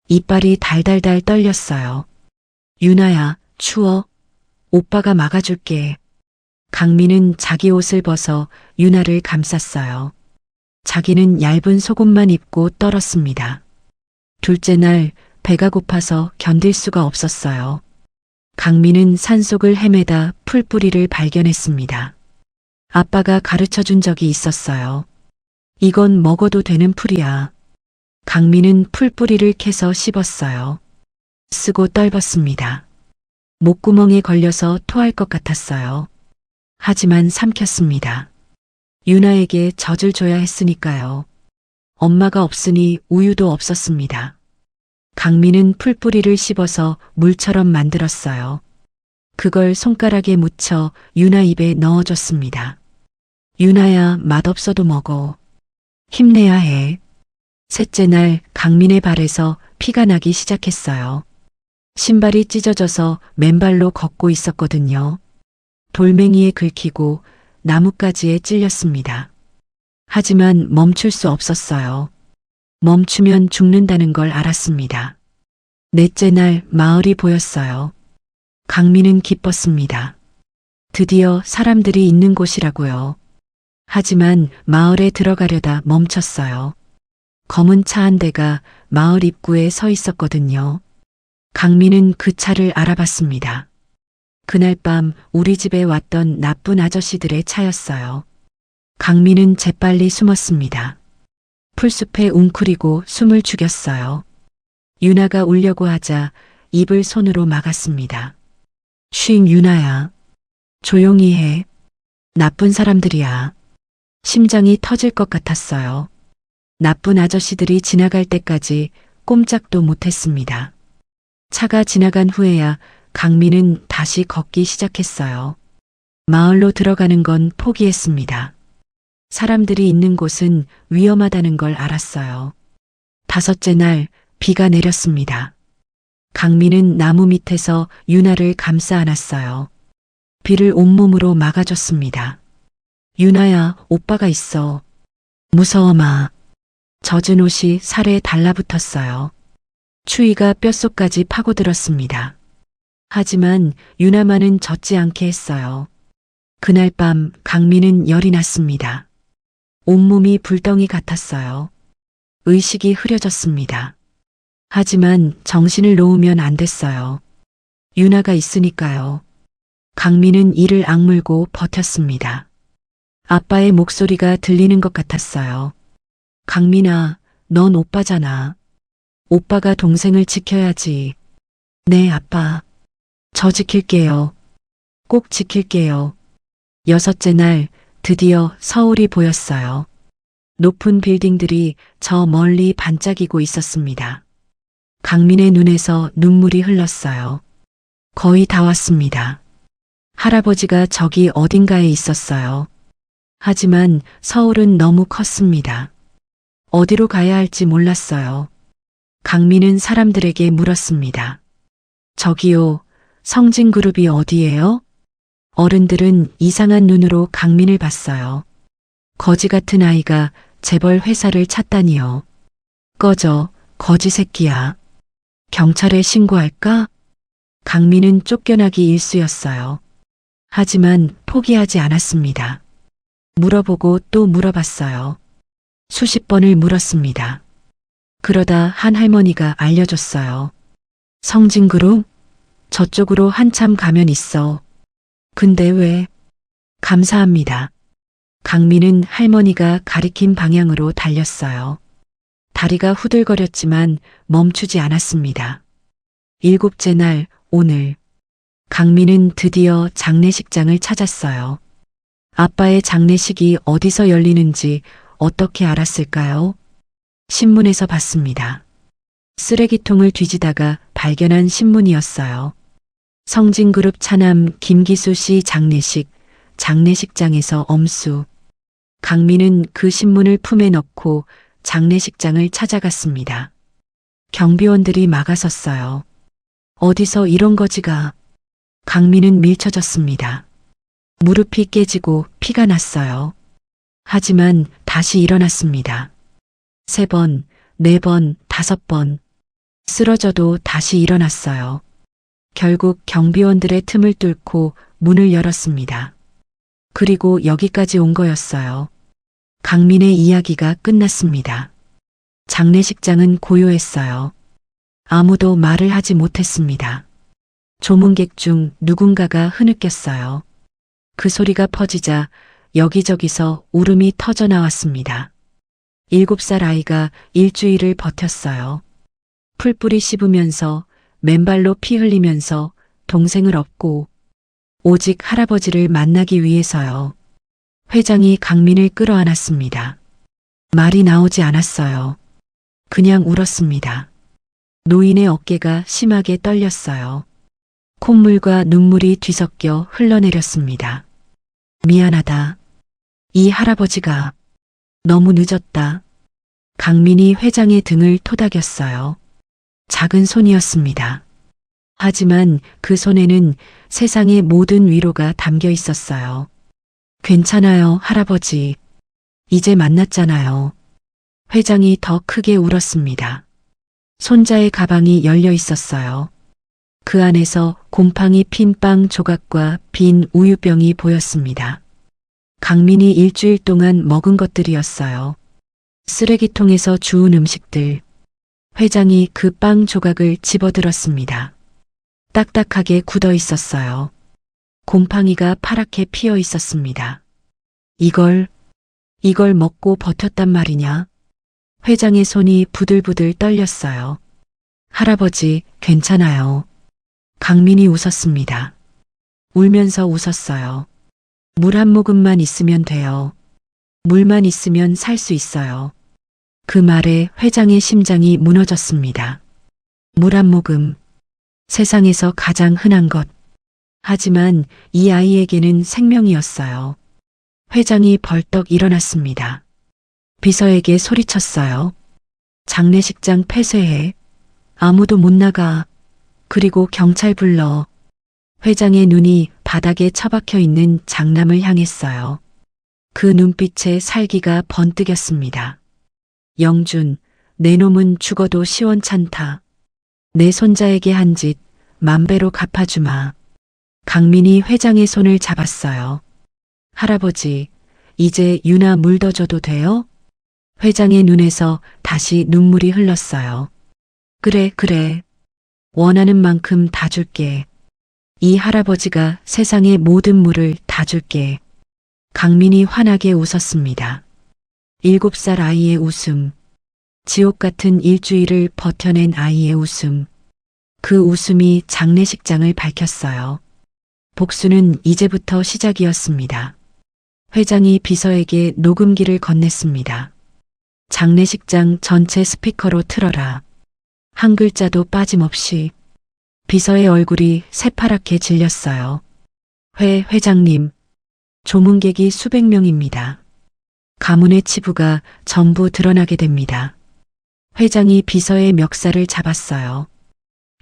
이빨이 달달달 떨렸어요. 유나야, 추워. 오빠가 막아줄게. 강민은 자기 옷을 벗어 유나를 감쌌어요. 자기는 얇은 속옷만 입고 떨었습니다. 둘째 날 배가 고파서 견딜 수가 없었어요. 강민은 산속을 헤매다 풀뿌리를 발견했습니다. 아빠가 가르쳐 준 적이 있었어요. 이건 먹어도 되는 풀이야. 강민은 풀뿌리를 캐서 씹었어요. 쓰고 떨궜습니다. 목구멍에 걸려서 토할 것 같았어요. 하지만 삼켰습니다. 유나에게 젖을 줘야 했으니까요. 엄마가 없으니 우유도 없었습니다. 강민은 풀뿌리를 씹어서 물처럼 만들었어요. 그걸 손가락에 묻혀 유나 입에 넣어줬습니다. 유나야, 맛없어도 먹어. 힘내야 해. 셋째 날 강민의 발에서 피가 나기 시작했어요. 신발이 찢어져서 맨발로 걷고 있었거든요. 돌멩이에 긁히고 나뭇가지에 찔렸습니다. 하지만 멈출 수 없었어요. 멈추면 죽는다는 걸 알았습니다. 넷째 날 마을이 보였어요. 강민은 기뻤습니다. 드디어 사람들이 있는 곳이라고요. 하지만 마을에 들어가려다 멈췄어요. 검은 차 한 대가 마을 입구에 서 있었거든요. 강민은 그 차를 알아봤습니다. 그날 밤 우리 집에 왔던 나쁜 아저씨들의 차였어요. 강민은 재빨리 숨었습니다. 풀숲에 웅크리고 숨을 죽였어요. 유나가 울려고 하자 입을 손으로 막았습니다. 쉥 유나야. 조용히 해. 나쁜 사람들이야. 심장이 터질 것 같았어요. 나쁜 아저씨들이 지나갈 때까지 꼼짝도 못했습니다. 차가 지나간 후에야 강민은 다시 걷기 시작했어요. 마을로 들어가는 건 포기했습니다. 사람들이 있는 곳은 위험하다는 걸 알았어요. 다섯째 날 비가 내렸습니다. 강민은 나무 밑에서 유나를 감싸 안았어요. 비를 온몸으로 막아줬습니다. 유나야, 오빠가 있어. 무서워 마. 젖은 옷이 살에 달라붙었어요. 추위가 뼛속까지 파고들었습니다. 하지만 유나만은 젖지 않게 했어요. 그날 밤 강민은 열이 났습니다. 온몸이 불덩이 같았어요. 의식이 흐려졌습니다. 하지만 정신을 놓으면 안 됐어요. 유나가 있으니까요. 강민은 이를 악물고 버텼습니다. 아빠의 목소리가 들리는 것 같았어요. 강민아, 넌 오빠잖아. 오빠가 동생을 지켜야지. 네, 아빠. 저 지킬게요. 꼭 지킬게요. 여섯째 날 드디어 서울이 보였어요. 높은 빌딩들이 저 멀리 반짝이고 있었습니다. 강민의 눈에서 눈물이 흘렀어요. 거의 다 왔습니다. 할아버지가 저기 어딘가에 있었어요. 하지만 서울은 너무 컸습니다. 어디로 가야 할지 몰랐어요. 강민은 사람들에게 물었습니다. 저기요, 성진그룹이 어디예요? 어른들은 이상한 눈으로 강민을 봤어요. 거지 같은 아이가 재벌 회사를 찾다니요. 꺼져, 거지 새끼야. 경찰에 신고할까? 강민은 쫓겨나기 일쑤였어요. 하지만 포기하지 않았습니다. 물어보고 또 물어봤어요. 수십 번을 물었습니다. 그러다 한 할머니가 알려줬어요. 성진그룹? 저쪽으로 한참 가면 있어. 근데 왜? 감사합니다. 강민은 할머니가 가리킨 방향으로 달렸어요. 다리가 후들거렸지만 멈추지 않았습니다. 일곱째 날 오늘 강민은 드디어 장례식장을 찾았어요. 아빠의 장례식이 어디서 열리는지 어떻게 알았을까요? 신문에서 봤습니다. 쓰레기통을 뒤지다가 발견한 신문이었어요. 성진그룹 차남 김기수 씨 장례식, 장례식장에서 엄수. 강민은 그 신문을 품에 넣고 장례식장을 찾아갔습니다. 경비원들이 막아섰어요. 어디서 이런 거지가. 강민은 밀쳐졌습니다. 무릎이 깨지고 피가 났어요. 하지만 다시 일어났습니다. 3번, 4번, 5번. 쓰러져도 다시 일어났어요. 결국 경비원들의 틈을 뚫고 문을 열었습니다. 그리고 여기까지 온 거였어요. 강민의 이야기가 끝났습니다. 장례식장은 고요했어요. 아무도 말을 하지 못했습니다. 조문객 중 누군가가 흐느꼈어요. 그 소리가 퍼지자 여기저기서 울음이 터져 나왔습니다. 7살 아이가 일주일을 버텼어요. 풀뿌리 씹으면서 맨발로 피 흘리면서 동생을 업고 오직 할아버지를 만나기 위해서요. 회장이 강민을 끌어안았습니다. 말이 나오지 않았어요. 그냥 울었습니다. 노인의 어깨가 심하게 떨렸어요. 콧물과 눈물이 뒤섞여 흘러내렸습니다. 미안하다. 이 할아버지가 너무 늦었다. 강민이 회장의 등을 토닥였어요. 작은 손이었습니다. 하지만 그 손에는 세상의 모든 위로가 담겨 있었어요. 괜찮아요, 할아버지. 이제 만났잖아요. 회장이 더 크게 울었습니다. 손자의 가방이 열려 있었어요. 그 안에서 곰팡이 핀 빵 조각과 빈 우유병이 보였습니다. 강민이 일주일 동안 먹은 것들이었어요. 쓰레기통에서 주운 음식들. 회장이 그 빵 조각을 집어들었습니다. 딱딱하게 굳어 있었어요. 곰팡이가 파랗게 피어 있었습니다. 이걸 먹고 버텼단 말이냐? 회장의 손이 부들부들 떨렸어요. 할아버지, 괜찮아요. 강민이 웃었습니다. 울면서 웃었어요. 물 한 모금만 있으면 돼요. 물만 있으면 살 수 있어요. 그 말에 회장의 심장이 무너졌습니다. 물 한 모금. 세상에서 가장 흔한 것. 하지만 이 아이에게는 생명이었어요. 회장이 벌떡 일어났습니다. 비서에게 소리쳤어요. 장례식장 폐쇄해. 아무도 못 나가. 그리고 경찰 불러. 회장의 눈이 바닥에 처박혀 있는 장남을 향했어요. 그 눈빛에 살기가 번뜩였습니다. 영준, 내 놈은 죽어도 시원찮다. 내 손자에게 한 짓 만배로 갚아주마. 강민이 회장의 손을 잡았어요. 할아버지, 이제 유나 물 더 줘도 돼요? 회장의 눈에서 다시 눈물이 흘렀어요. 그래. 원하는 만큼 다 줄게. 이 할아버지가 세상의 모든 물을 다 줄게. 강민이 환하게 웃었습니다. 7살 아이의 웃음. 지옥 같은 일주일을 버텨낸 아이의 웃음. 그 웃음이 장례식장을 밝혔어요. 복수는 이제부터 시작이었습니다. 회장이 비서에게 녹음기를 건넸습니다. 장례식장 전체 스피커로 틀어라. 한 글자도 빠짐없이. 비서의 얼굴이 새파랗게 질렸어요. 회장님. 조문객이 수백 명입니다. 가문의 치부가 전부 드러나게 됩니다. 회장이 비서의 멱살을 잡았어요.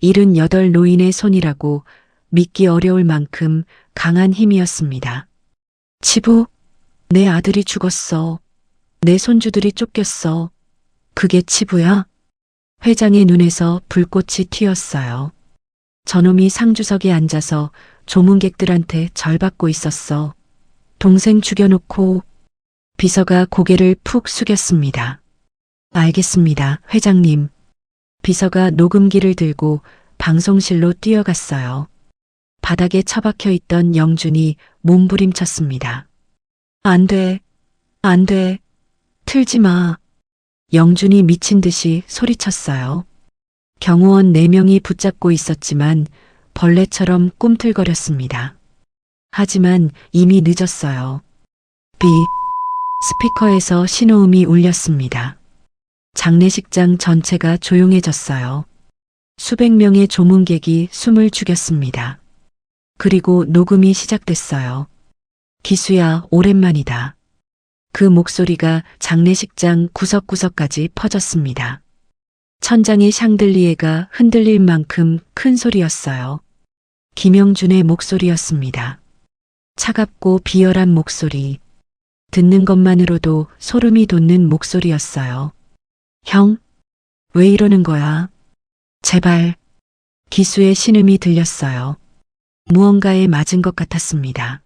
78 노인의 손이라고 믿기 어려울 만큼 강한 힘이었습니다. 치부? 내 아들이 죽었어. 내 손주들이 쫓겼어. 그게 치부야? 회장의 눈에서 불꽃이 튀었어요. 저놈이 상주석에 앉아서 조문객들한테 절받고 있었어. 동생 죽여놓고. 비서가 고개를 푹 숙였습니다. 알겠습니다, 회장님. 비서가 녹음기를 들고 방송실로 뛰어갔어요. 바닥에 처박혀 있던 영준이 몸부림쳤습니다. 안 돼. 틀지 마. 영준이 미친 듯이 소리쳤어요. 경호원 4명이 붙잡고 있었지만 벌레처럼 꿈틀거렸습니다. 하지만 이미 늦었어요. 스피커에서 신호음이 울렸습니다. 장례식장 전체가 조용해졌어요. 수백 명의 조문객이 숨을 죽였습니다. 그리고 녹음이 시작됐어요. 기수야, 오랜만이다. 그 목소리가 장례식장 구석구석까지 퍼졌습니다. 천장의 샹들리에가 흔들릴 만큼 큰 소리였어요. 김영준의 목소리였습니다. 차갑고 비열한 목소리. 듣는 것만으로도 소름이 돋는 목소리였어요. 형, 왜 이러는 거야? 제발. 기수의 신음이 들렸어요. 무언가에 맞은 것 같았습니다.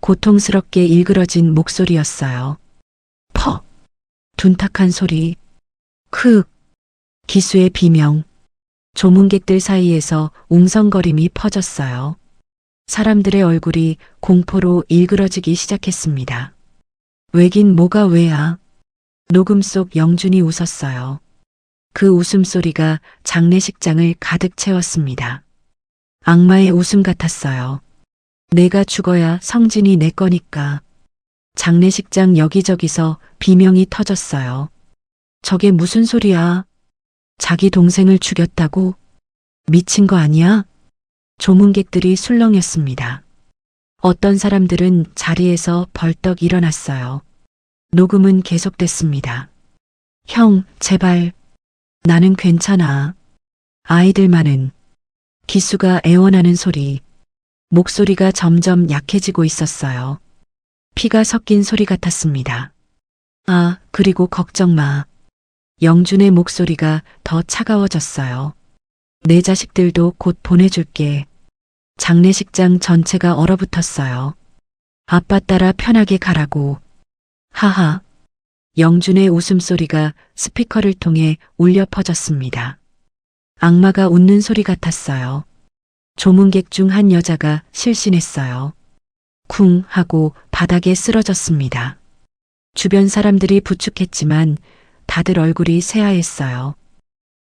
고통스럽게 일그러진 목소리였어요. 퍽! 둔탁한 소리. 기수의 비명. 조문객들 사이에서 웅성거림이 퍼졌어요. 사람들의 얼굴이 공포로 일그러지기 시작했습니다. 왜긴 뭐가 왜야? 녹음 속 영준이 웃었어요. 그 웃음소리가 장례식장을 가득 채웠습니다. 악마의 웃음 같았어요. 내가 죽어야 성진이 내 거니까. 장례식장 여기저기서 비명이 터졌어요. 저게 무슨 소리야? 자기 동생을 죽였다고? 미친 거 아니야? 조문객들이 술렁였습니다. 어떤 사람들은 자리에서 벌떡 일어났어요. 녹음은 계속됐습니다. 형, 제발. 나는 괜찮아. 아이들만은. 기수가 애원하는 소리, 목소리가 점점 약해지고 있었어요. 피가 섞인 소리 같았습니다. 아, 그리고 걱정 마. 영준의 목소리가 더 차가워졌어요. 내 자식들도 곧 보내줄게. 장례식장 전체가 얼어붙었어요. 아빠 따라 편하게 가라고. 하하. 영준의 웃음소리가 스피커를 통해 울려 퍼졌습니다. 악마가 웃는 소리 같았어요. 조문객 중 한 여자가 실신했어요. 쿵 하고 바닥에 쓰러졌습니다. 주변 사람들이 부축했지만 다들 얼굴이 새하였어요.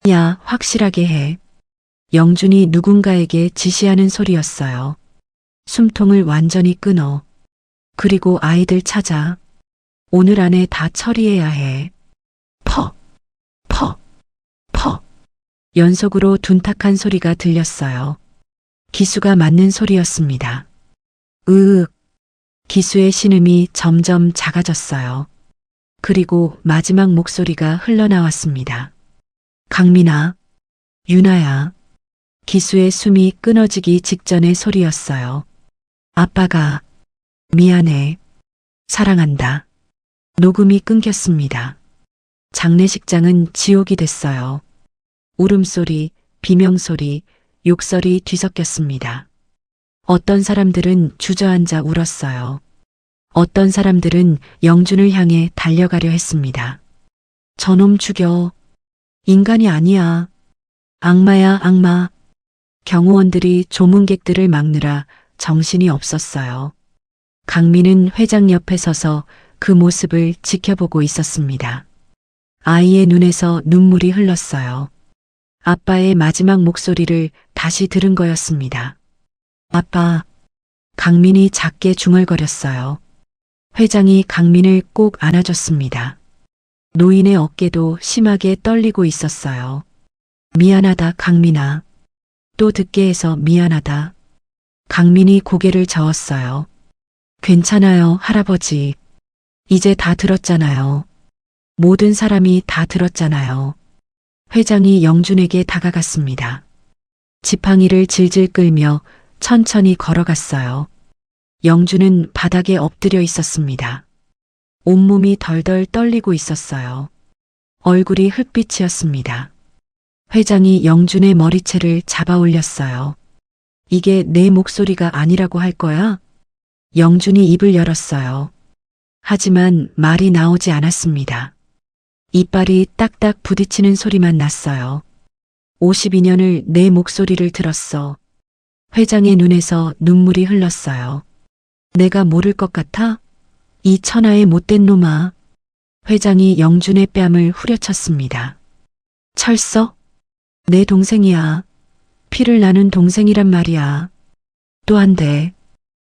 야, 확실하게 해. 영준이 누군가에게 지시하는 소리였어요. 숨통을 완전히 끊어. 그리고 아이들 찾아. 오늘 안에 다 처리해야 해. 퍼, 퍼, 퍼. 연속으로 둔탁한 소리가 들렸어요. 기수가 맞는 소리였습니다. 으윽. 기수의 신음이 점점 작아졌어요. 그리고 마지막 목소리가 흘러나왔습니다. 강민아, 유나야. 기수의 숨이 끊어지기 직전의 소리였어요. 아빠가 미안해. 사랑한다. 녹음이 끊겼습니다. 장례식장은 지옥이 됐어요. 울음소리, 비명소리, 욕설이 뒤섞였습니다. 어떤 사람들은 주저앉아 울었어요. 어떤 사람들은 영준을 향해 달려가려 했습니다. 저놈 죽여. 인간이 아니야. 악마야, 악마. 경호원들이 조문객들을 막느라 정신이 없었어요. 강민은 회장 옆에 서서 그 모습을 지켜보고 있었습니다. 아이의 눈에서 눈물이 흘렀어요. 아빠의 마지막 목소리를 다시 들은 거였습니다. 아빠. 강민이 작게 중얼거렸어요. 회장이 강민을 꼭 안아줬습니다. 노인의 어깨도 심하게 떨리고 있었어요. 미안하다, 강민아. 또 듣게 해서 미안하다. 강민이 고개를 저었어요. 괜찮아요, 할아버지. 이제 다 들었잖아요. 모든 사람이 다 들었잖아요. 회장이 영준에게 다가갔습니다. 지팡이를 질질 끌며 천천히 걸어갔어요. 영준은 바닥에 엎드려 있었습니다. 온몸이 덜덜 떨리고 있었어요. 얼굴이 흙빛이었습니다. 회장이 영준의 머리채를 잡아 올렸어요. 이게 내 목소리가 아니라고 할 거야? 영준이 입을 열었어요. 하지만 말이 나오지 않았습니다. 이빨이 딱딱 부딪히는 소리만 났어요. 52년을 내 목소리를 들었어. 회장의 눈에서 눈물이 흘렀어요. 내가 모를 것 같아? 이 천하의 못된 놈아. 회장이 영준의 뺨을 후려쳤습니다. 철서? 내 동생이야. 피를 나눈 동생이란 말이야. 또 한 대.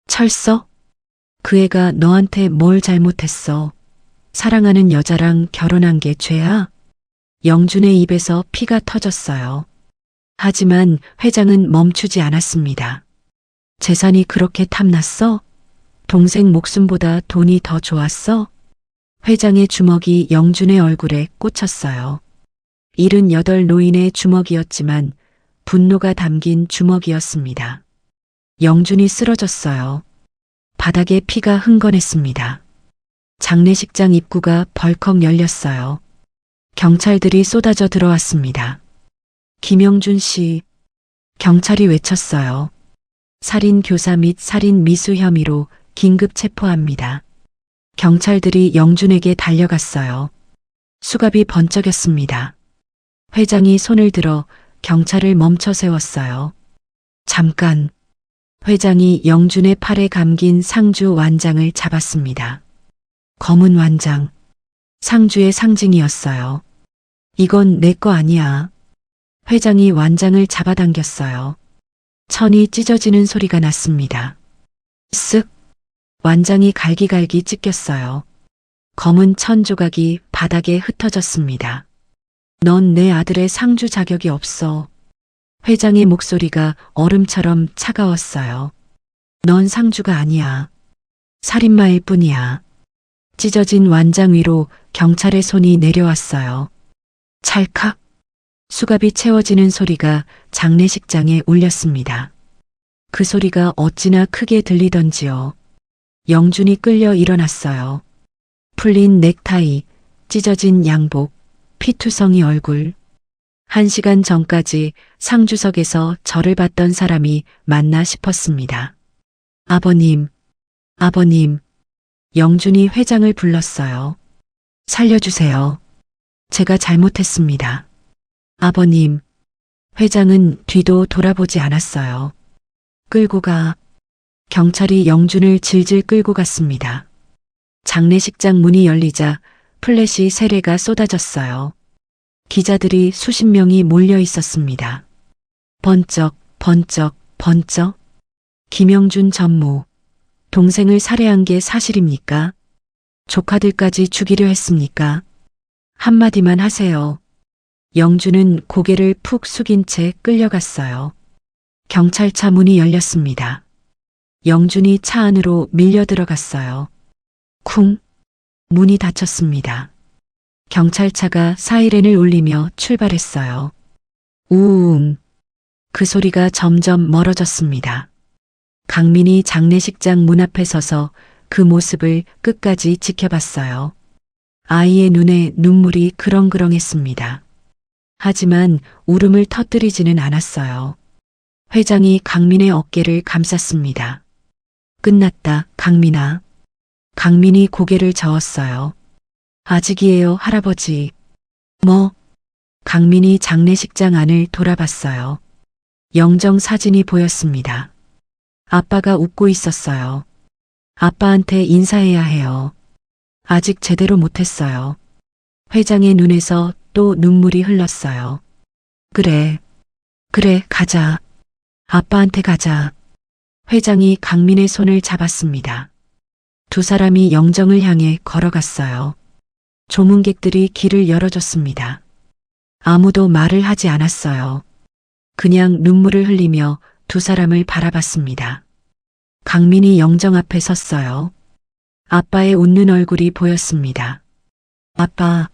철서? 그 애가 너한테 뭘 잘못했어? 사랑하는 여자랑 결혼한 게 죄야? 영준의 입에서 피가 터졌어요. 하지만 회장은 멈추지 않았습니다. 재산이 그렇게 탐났어? 동생 목숨보다 돈이 더 좋았어? 회장의 주먹이 영준의 얼굴에 꽂혔어요. 78 노인의 주먹이었지만 분노가 담긴 주먹이었습니다. 영준이 쓰러졌어요. 바닥에 피가 흥건했습니다. 장례식장 입구가 벌컥 열렸어요. 경찰들이 쏟아져 들어왔습니다. 김영준 씨, 경찰이 외쳤어요. 살인 교사 및 살인 미수 혐의로 긴급 체포합니다. 경찰들이 영준에게 달려갔어요. 수갑이 번쩍였습니다. 회장이 손을 들어 경찰을 멈춰 세웠어요. 잠깐. 회장이 영준의 팔에 감긴 상주 완장을 잡았습니다. 검은 완장. 상주의 상징이었어요. 이건 내 거 아니야. 회장이 완장을 잡아당겼어요. 천이 찢어지는 소리가 났습니다. 쓱. 완장이 갈기갈기 찢겼어요. 검은 천 조각이 바닥에 흩어졌습니다. 넌 내 아들의 상주 자격이 없어. 회장의 목소리가 얼음처럼 차가웠어요. 넌 상주가 아니야. 살인마일 뿐이야. 찢어진 완장 위로 경찰의 손이 내려왔어요. 찰칵. 수갑이 채워지는 소리가 장례식장에 울렸습니다. 그 소리가 어찌나 크게 들리던지요. 영준이 끌려 일어났어요. 풀린 넥타이, 찢어진 양복, 피투성이 얼굴. 1시간 전까지 상주석에서 저를 봤던 사람이 맞나 싶었습니다. 아버님, 아버님. 영준이 회장을 불렀어요. 살려주세요. 제가 잘못했습니다. 아버님. 회장은 뒤도 돌아보지 않았어요. 끌고 가. 경찰이 영준을 질질 끌고 갔습니다. 장례식장 문이 열리자 플래시 세례가 쏟아졌어요. 기자들이 수십 명이 몰려 있었습니다. 번쩍, 번쩍, 번쩍. 김영준 전무. 동생을 살해한 게 사실입니까? 조카들까지 죽이려 했습니까? 한마디만 하세요. 영준은 고개를 푹 숙인 채 끌려갔어요. 경찰차 문이 열렸습니다. 영준이 차 안으로 밀려 들어갔어요. 쿵! 문이 닫혔습니다. 경찰차가 사이렌을 울리며 출발했어요. 우웅! 그 소리가 점점 멀어졌습니다. 강민이 장례식장 문 앞에 서서 그 모습을 끝까지 지켜봤어요. 아이의 눈에 눈물이 그렁그렁했습니다. 하지만 울음을 터뜨리지는 않았어요. 회장이 강민의 어깨를 감쌌습니다. 끝났다, 강민아. 강민이 고개를 저었어요. 아직이에요, 할아버지. 뭐? 강민이 장례식장 안을 돌아봤어요. 영정 사진이 보였습니다. 아빠가 웃고 있었어요. 아빠한테 인사해야 해요. 아직 제대로 못했어요. 회장의 눈에서 또 눈물이 흘렀어요. 그래, 가자. 아빠한테 가자. 회장이 강민의 손을 잡았습니다. 두 사람이 영정을 향해 걸어갔어요. 조문객들이 길을 열어줬습니다. 아무도 말을 하지 않았어요. 그냥 눈물을 흘리며 두 사람을 바라봤습니다. 강민이 영정 앞에 섰어요. 아빠의 웃는 얼굴이 보였습니다. 아빠.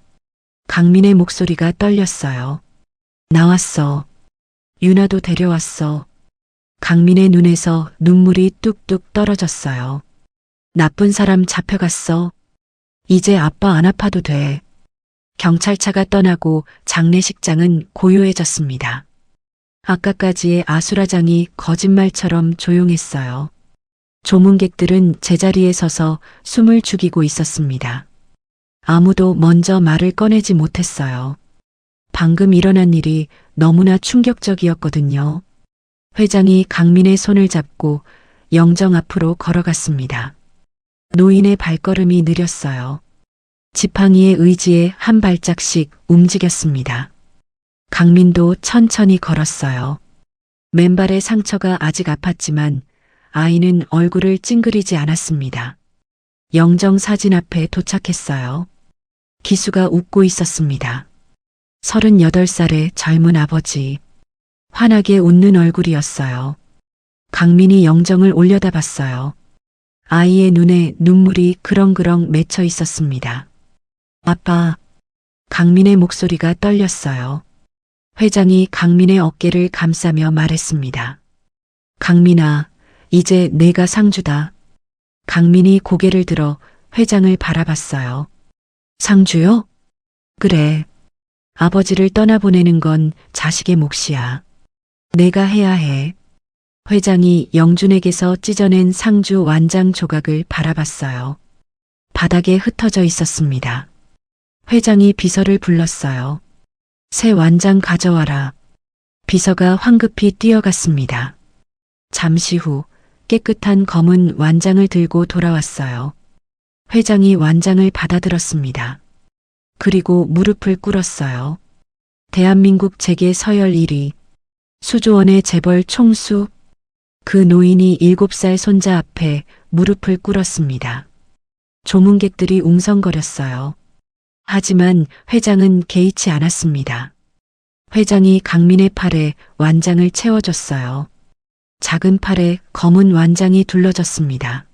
강민의 목소리가 떨렸어요. 나왔어. 유나도 데려왔어. 강민의 눈에서 눈물이 뚝뚝 떨어졌어요. 나쁜 사람 잡혀갔어. 이제 아빠 안 아파도 돼. 경찰차가 떠나고 장례식장은 고요해졌습니다. 아까까지의 아수라장이 거짓말처럼 조용했어요. 조문객들은 제자리에 서서 숨을 죽이고 있었습니다. 아무도 먼저 말을 꺼내지 못했어요. 방금 일어난 일이 너무나 충격적이었거든요. 회장이 강민의 손을 잡고 영정 앞으로 걸어갔습니다. 노인의 발걸음이 느렸어요. 지팡이의 의지에 한 발짝씩 움직였습니다. 강민도 천천히 걸었어요. 맨발의 상처가 아직 아팠지만 아이는 얼굴을 찡그리지 않았습니다. 영정 사진 앞에 도착했어요. 기수가 웃고 있었습니다. 38살의 젊은 아버지. 환하게 웃는 얼굴이었어요. 강민이 영정을 올려다봤어요. 아이의 눈에 눈물이 그렁그렁 맺혀 있었습니다. 아빠. 강민의 목소리가 떨렸어요. 회장이 강민의 어깨를 감싸며 말했습니다. 강민아, 이제 내가 상주다. 강민이 고개를 들어 회장을 바라봤어요. 상주요? 그래. 아버지를 떠나보내는 건 자식의 몫이야. 내가 해야 해. 회장이 영준에게서 찢어낸 상주 완장 조각을 바라봤어요. 바닥에 흩어져 있었습니다. 회장이 비서를 불렀어요. 새 완장 가져와라. 비서가 황급히 뛰어갔습니다. 잠시 후 깨끗한 검은 완장을 들고 돌아왔어요. 회장이 완장을 받아들었습니다. 그리고 무릎을 꿇었어요. 대한민국 재계 서열 1위, 수조원의 재벌 총수. 그 노인이 7살 손자 앞에 무릎을 꿇었습니다. 조문객들이 웅성거렸어요. 하지만 회장은 개의치 않았습니다. 회장이 강민의 팔에 완장을 채워줬어요. 작은 팔에 검은 완장이 둘러졌습니다.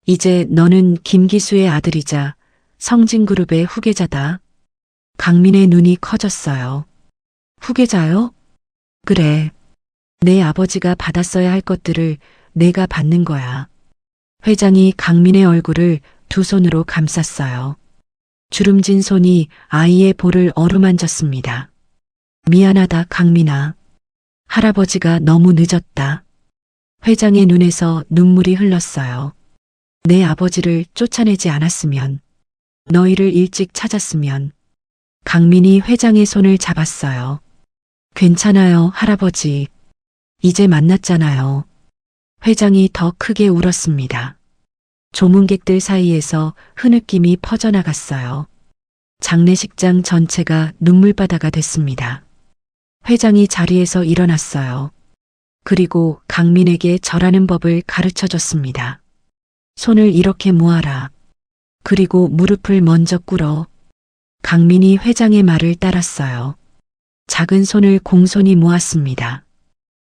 이제 너는 김기수의 아들이자 성진그룹의 후계자다. 강민의 눈이 커졌어요. 후계자요? 그래. 내 아버지가 받았어야 할 것들을 내가 받는 거야. 회장이 강민의 얼굴을 두 손으로 감쌌어요. 주름진 손이 아이의 볼을 어루만졌습니다. 미안하다, 강민아. 할아버지가 너무 늦었다. 회장의 눈에서 눈물이 흘렀어요. 내 아버지를 쫓아내지 않았으면, 너희를 일찍 찾았으면. 강민이 회장의 손을 잡았어요. 괜찮아요, 할아버지. 이제 만났잖아요. 회장이 더 크게 울었습니다. 조문객들 사이에서 흐느낌이 퍼져나갔어요. 장례식장 전체가 눈물바다가 됐습니다. 회장이 자리에서 일어났어요. 그리고 강민에게 절하는 법을 가르쳐 줬습니다. 손을 이렇게 모아라. 그리고 무릎을 먼저 꿇어. 강민이 회장의 말을 따랐어요. 작은 손을 공손히 모았습니다.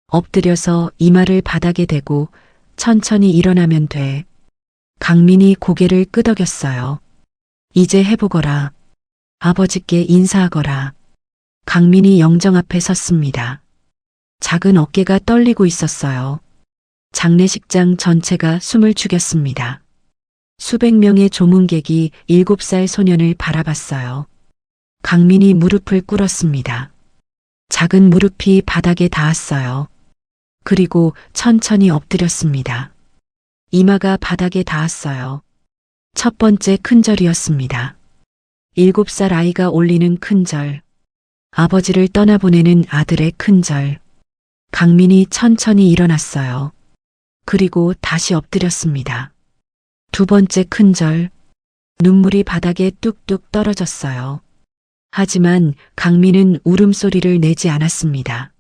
엎드려서 이마를 바닥에 대고 천천히 일어나면 돼. 강민이 고개를 끄덕였어요. 이제 해보거라. 아버지께 인사하거라. 강민이 영정 앞에 섰습니다. 작은 어깨가 떨리고 있었어요. 장례식장 전체가 숨을 죽였습니다. 수백 명의 조문객이 7살 소년을 바라봤어요. 강민이 무릎을 꿇었습니다. 작은 무릎이 바닥에 닿았어요. 그리고 천천히 엎드렸습니다. 이마가 바닥에 닿았어요. 첫 번째 큰절이었습니다. 7살 아이가 올리는 큰절. 아버지를 떠나보내는 아들의 큰절. 강민이 천천히 일어났어요. 그리고 다시 엎드렸습니다. 두 번째 큰절. 눈물이 바닥에 뚝뚝 떨어졌어요. 하지만 강민은 울음소리를 내지 않았습니다.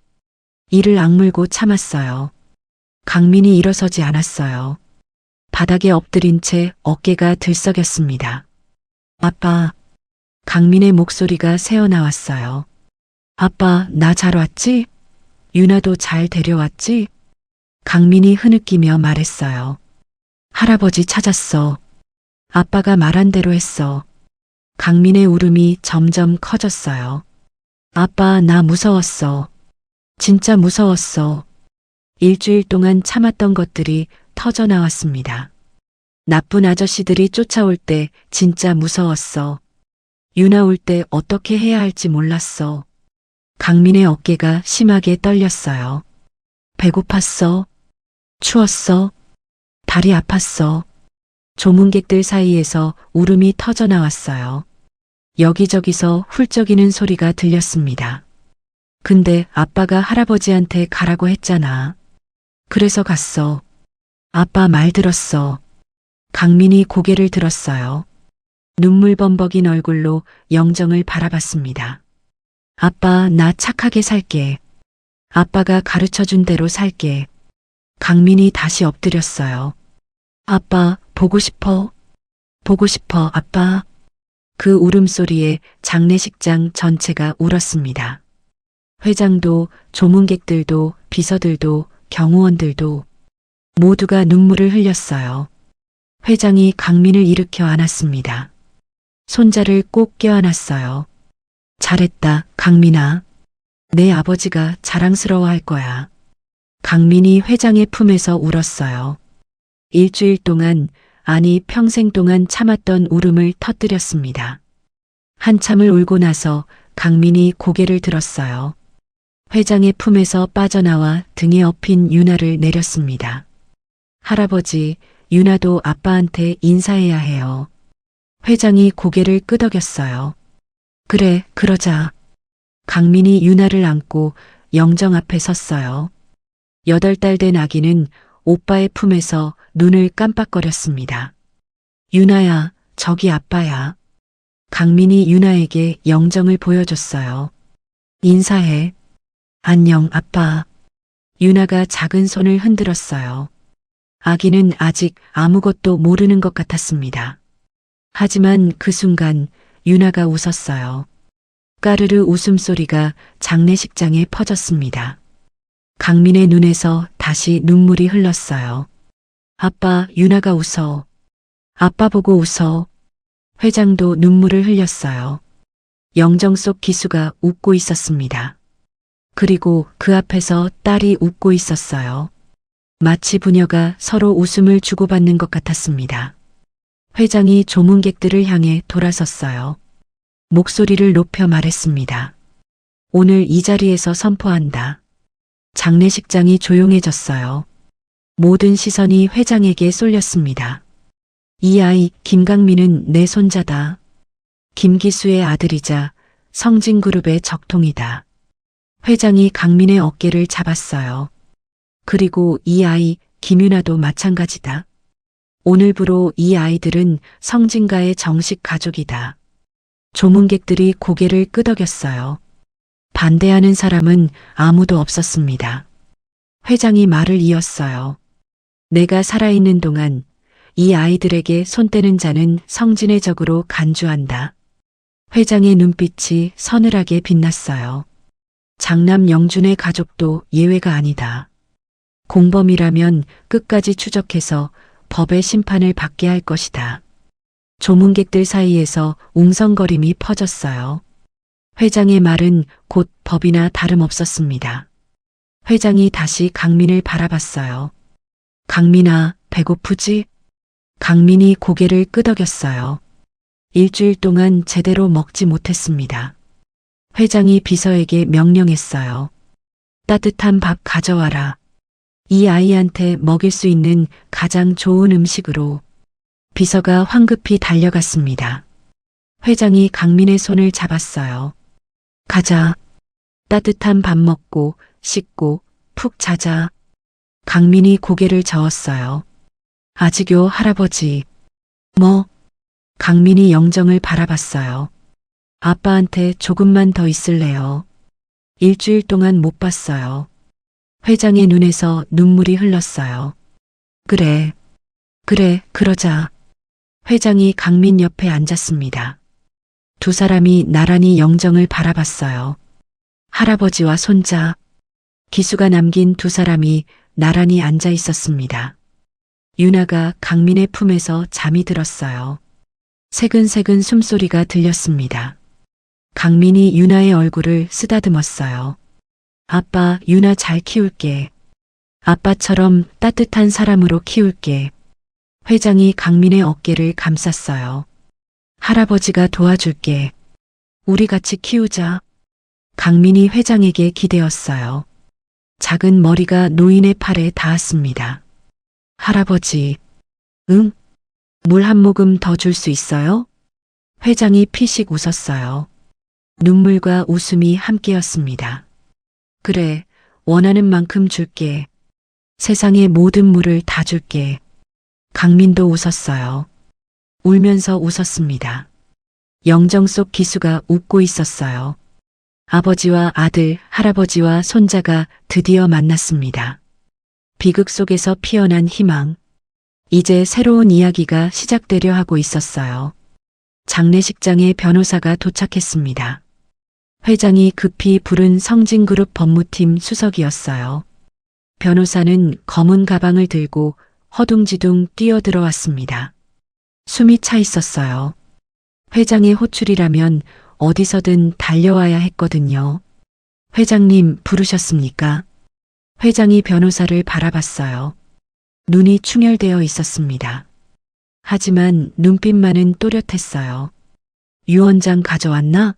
이를 악물고 참았어요. 강민이 일어서지 않았어요. 바닥에 엎드린 채 어깨가 들썩였습니다. 아빠. 강민의 목소리가 새어나왔어요. 아빠, 나 잘 왔지? 유나도 잘 데려왔지? 강민이 흐느끼며 말했어요. 할아버지 찾았어. 아빠가 말한 대로 했어. 강민의 울음이 점점 커졌어요. 아빠, 나 무서웠어. 진짜 무서웠어. 일주일 동안 참았던 것들이 터져 나왔습니다. 나쁜 아저씨들이 쫓아올 때 진짜 무서웠어. 유나 올 때 어떻게 해야 할지 몰랐어. 강민의 어깨가 심하게 떨렸어요. 배고팠어. 추웠어. 다리 아팠어. 조문객들 사이에서 울음이 터져 나왔어요. 여기저기서 훌쩍이는 소리가 들렸습니다. 근데 아빠가 할아버지한테 가라고 했잖아. 그래서 갔어. 아빠 말 들었어. 강민이 고개를 들었어요. 눈물 범벅인 얼굴로 영정을 바라봤습니다. 아빠, 나 착하게 살게. 아빠가 가르쳐준 대로 살게. 강민이 다시 엎드렸어요. 아빠, 보고 싶어. 보고 싶어, 아빠. 그 울음소리에 장례식장 전체가 울었습니다. 회장도, 조문객들도, 비서들도, 경호원들도 모두가 눈물을 흘렸어요. 회장이 강민을 일으켜 안았습니다. 손자를 꼭 껴안았어요. 잘했다, 강민아. 내 아버지가 자랑스러워할 거야. 강민이 회장의 품에서 울었어요. 일주일 동안, 아니 평생 동안 참았던 울음을 터뜨렸습니다. 한참을 울고 나서 강민이 고개를 들었어요. 회장의 품에서 빠져나와 등에 업힌 유나를 내렸습니다. 할아버지, 유나도 아빠한테 인사해야 해요. 회장이 고개를 끄덕였어요. 그래, 그러자. 강민이 유나를 안고 영정 앞에 섰어요. 8달 된 아기는 오빠의 품에서 눈을 깜빡거렸습니다. 유나야, 저기 아빠야. 강민이 유나에게 영정을 보여줬어요. 인사해. 안녕, 아빠. 유나가 작은 손을 흔들었어요. 아기는 아직 아무것도 모르는 것 같았습니다. 하지만 그 순간 유나가 웃었어요. 까르르 웃음소리가 장례식장에 퍼졌습니다. 강민의 눈에서 다시 눈물이 흘렀어요. 아빠, 유나가 웃어. 아빠 보고 웃어. 회장도 눈물을 흘렸어요. 영정 속 기수가 웃고 있었습니다. 그리고 그 앞에서 딸이 웃고 있었어요. 마치 부녀가 서로 웃음을 주고받는 것 같았습니다. 회장이 조문객들을 향해 돌아섰어요. 목소리를 높여 말했습니다. 오늘 이 자리에서 선포한다. 장례식장이 조용해졌어요. 모든 시선이 회장에게 쏠렸습니다. 이 아이 김강민은 내 손자다. 김기수의 아들이자 성진그룹의 적통이다. 회장이 강민의 어깨를 잡았어요. 그리고 이 아이 김윤아도 마찬가지다. 오늘부로 이 아이들은 성진가의 정식 가족이다. 조문객들이 고개를 끄덕였어요. 반대하는 사람은 아무도 없었습니다. 회장이 말을 이었어요. 내가 살아있는 동안 이 아이들에게 손 떼는 자는 성진의 적으로 간주한다. 회장의 눈빛이 서늘하게 빛났어요. 장남 영준의 가족도 예외가 아니다. 공범이라면 끝까지 추적해서 법의 심판을 받게 할 것이다. 조문객들 사이에서 웅성거림이 퍼졌어요. 회장의 말은 곧 법이나 다름없었습니다. 회장이 다시 강민을 바라봤어요. 강민아, 배고프지? 강민이 고개를 끄덕였어요. 일주일 동안 제대로 먹지 못했습니다. 회장이 비서에게 명령했어요. 따뜻한 밥 가져와라. 이 아이한테 먹일 수 있는 가장 좋은 음식으로. 비서가 황급히 달려갔습니다. 회장이 강민의 손을 잡았어요. 가자. 따뜻한 밥 먹고 씻고 푹 자자. 강민이 고개를 저었어요. 아직요, 할아버지. 뭐? 강민이 영정을 바라봤어요. 아빠한테 조금만 더 있을래요. 일주일 동안 못 봤어요. 회장의 눈에서 눈물이 흘렀어요. 그래, 그러자. 회장이 강민 옆에 앉았습니다. 두 사람이 나란히 영정을 바라봤어요. 할아버지와 손자, 기수가 남긴 두 사람이 나란히 앉아 있었습니다. 윤아가 강민의 품에서 잠이 들었어요. 새근새근 숨소리가 들렸습니다. 강민이 윤아의 얼굴을 쓰다듬었어요. 아빠, 윤아 잘 키울게. 아빠처럼 따뜻한 사람으로 키울게. 회장이 강민의 어깨를 감쌌어요. 할아버지가 도와줄게. 우리 같이 키우자. 강민이 회장에게 기대었어요. 작은 머리가 노인의 팔에 닿았습니다. 할아버지, 응? 물 한 모금 더 줄 수 있어요? 회장이 피식 웃었어요. 눈물과 웃음이 함께였습니다. 그래, 원하는 만큼 줄게. 세상의 모든 물을 다 줄게. 강민도 웃었어요. 울면서 웃었습니다. 영정 속 기수가 웃고 있었어요. 아버지와 아들, 할아버지와 손자가 드디어 만났습니다. 비극 속에서 피어난 희망. 이제 새로운 이야기가 시작되려 하고 있었어요. 장례식장에 변호사가 도착했습니다. 회장이 급히 부른 성진그룹 법무팀 수석이었어요. 변호사는 검은 가방을 들고 허둥지둥 뛰어들어왔습니다. 숨이 차 있었어요. 회장의 호출이라면 어디서든 달려와야 했거든요. 회장님 부르셨습니까? 회장이 변호사를 바라봤어요. 눈이 충혈되어 있었습니다. 하지만 눈빛만은 또렷했어요. 유언장 가져왔나?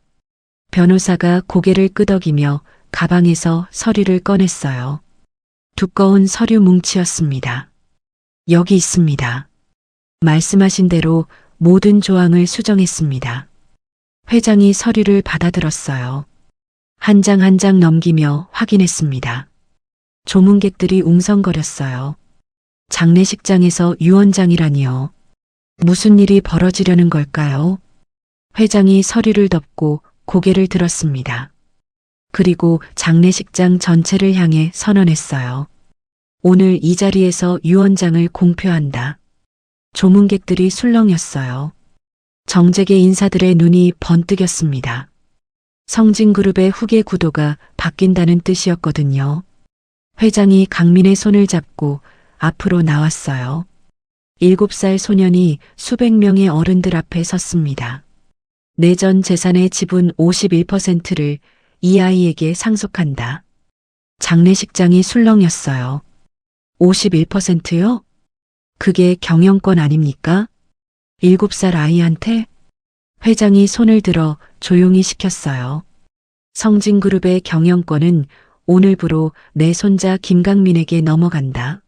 변호사가 고개를 끄덕이며 가방에서 서류를 꺼냈어요. 두꺼운 서류 뭉치였습니다. 여기 있습니다. 말씀하신 대로 모든 조항을 수정했습니다. 회장이 서류를 받아들었어요. 한 장 한 장 넘기며 확인했습니다. 조문객들이 웅성거렸어요. 장례식장에서 유언장이라니요. 무슨 일이 벌어지려는 걸까요? 회장이 서류를 덮고 고개를 들었습니다. 그리고 장례식장 전체를 향해 선언했어요. 오늘 이 자리에서 유언장을 공표한다. 조문객들이 술렁였어요. 정재계 인사들의 눈이 번뜩였습니다. 성진그룹의 후계 구도가 바뀐다는 뜻이었거든요. 회장이 강민의 손을 잡고 앞으로 나왔어요. 7살 소년이 수백 명의 어른들 앞에 섰습니다. 내전 재산의 지분 51%를 이 아이에게 상속한다. 장례식장이 술렁였어요. 51%요? 그게 경영권 아닙니까? 7살 아이한테? 회장이 손을 들어 조용히 시켰어요. 성진그룹의 경영권은 오늘부로 내 손자 김강민에게 넘어간다.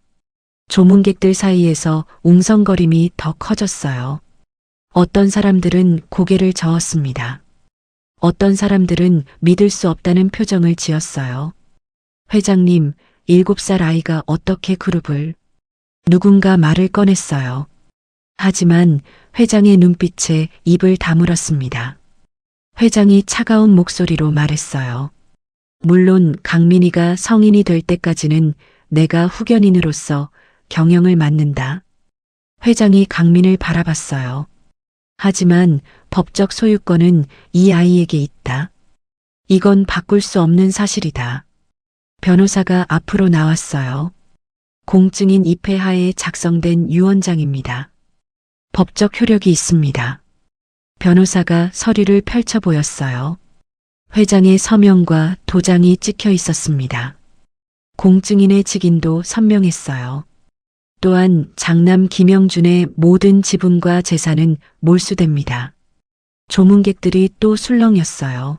조문객들 사이에서 웅성거림이 더 커졌어요. 어떤 사람들은 고개를 저었습니다. 어떤 사람들은 믿을 수 없다는 표정을 지었어요. 회장님, 7살 아이가 어떻게 그룹을? 누군가 말을 꺼냈어요. 하지만 회장의 눈빛에 입을 다물었습니다. 회장이 차가운 목소리로 말했어요. 물론 강민이가 성인이 될 때까지는 내가 후견인으로서 경영을 맡는다. 회장이 강민을 바라봤어요. 하지만 법적 소유권은 이 아이에게 있다. 이건 바꿀 수 없는 사실이다. 변호사가 앞으로 나왔어요. 공증인 입회하에 작성된 유언장입니다. 법적 효력이 있습니다. 변호사가 서류를 펼쳐 보였어요. 회장의 서명과 도장이 찍혀 있었습니다. 공증인의 직인도 선명했어요. 또한 장남 김영준의 모든 지분과 재산은 몰수됩니다. 조문객들이 또 술렁였어요.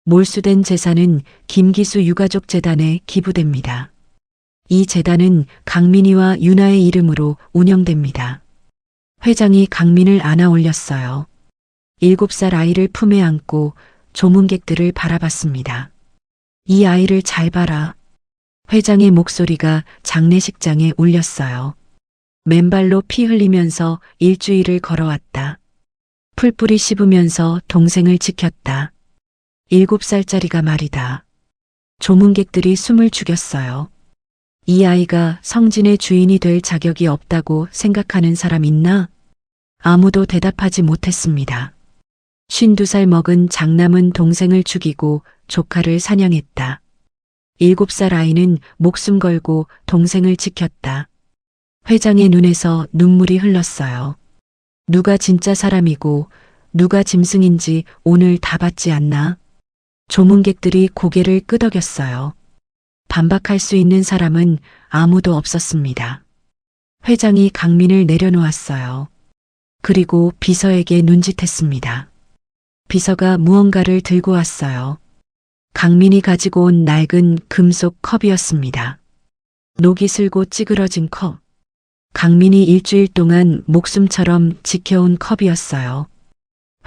몰수된 재산은 김기수 유가족 재단에 기부됩니다. 이 재단은 강민이와 유나의 이름으로 운영됩니다. 회장이 강민을 안아 올렸어요. 7살 아이를 품에 안고 조문객들을 바라봤습니다. 이 아이를 잘 봐라. 회장의 목소리가 장례식장에 울렸어요. 맨발로 피 흘리면서 일주일을 걸어왔다. 풀뿌리 씹으면서 동생을 지켰다. 7살짜리가 말이다. 조문객들이 숨을 죽였어요. 이 아이가 성진의 주인이 될 자격이 없다고 생각하는 사람 있나? 아무도 대답하지 못했습니다. 52살 먹은 장남은 동생을 죽이고 조카를 사냥했다. 7살 아이는 목숨 걸고 동생을 지켰다. 회장의 눈에서 눈물이 흘렀어요. 누가 진짜 사람이고 누가 짐승인지 오늘 다 봤지 않나? 조문객들이 고개를 끄덕였어요. 반박할 수 있는 사람은 아무도 없었습니다. 회장이 강민을 내려놓았어요. 그리고 비서에게 눈짓했습니다. 비서가 무언가를 들고 왔어요. 강민이 가지고 온 낡은 금속 컵이었습니다. 녹이 슬고 찌그러진 컵. 강민이 일주일 동안 목숨처럼 지켜온 컵이었어요.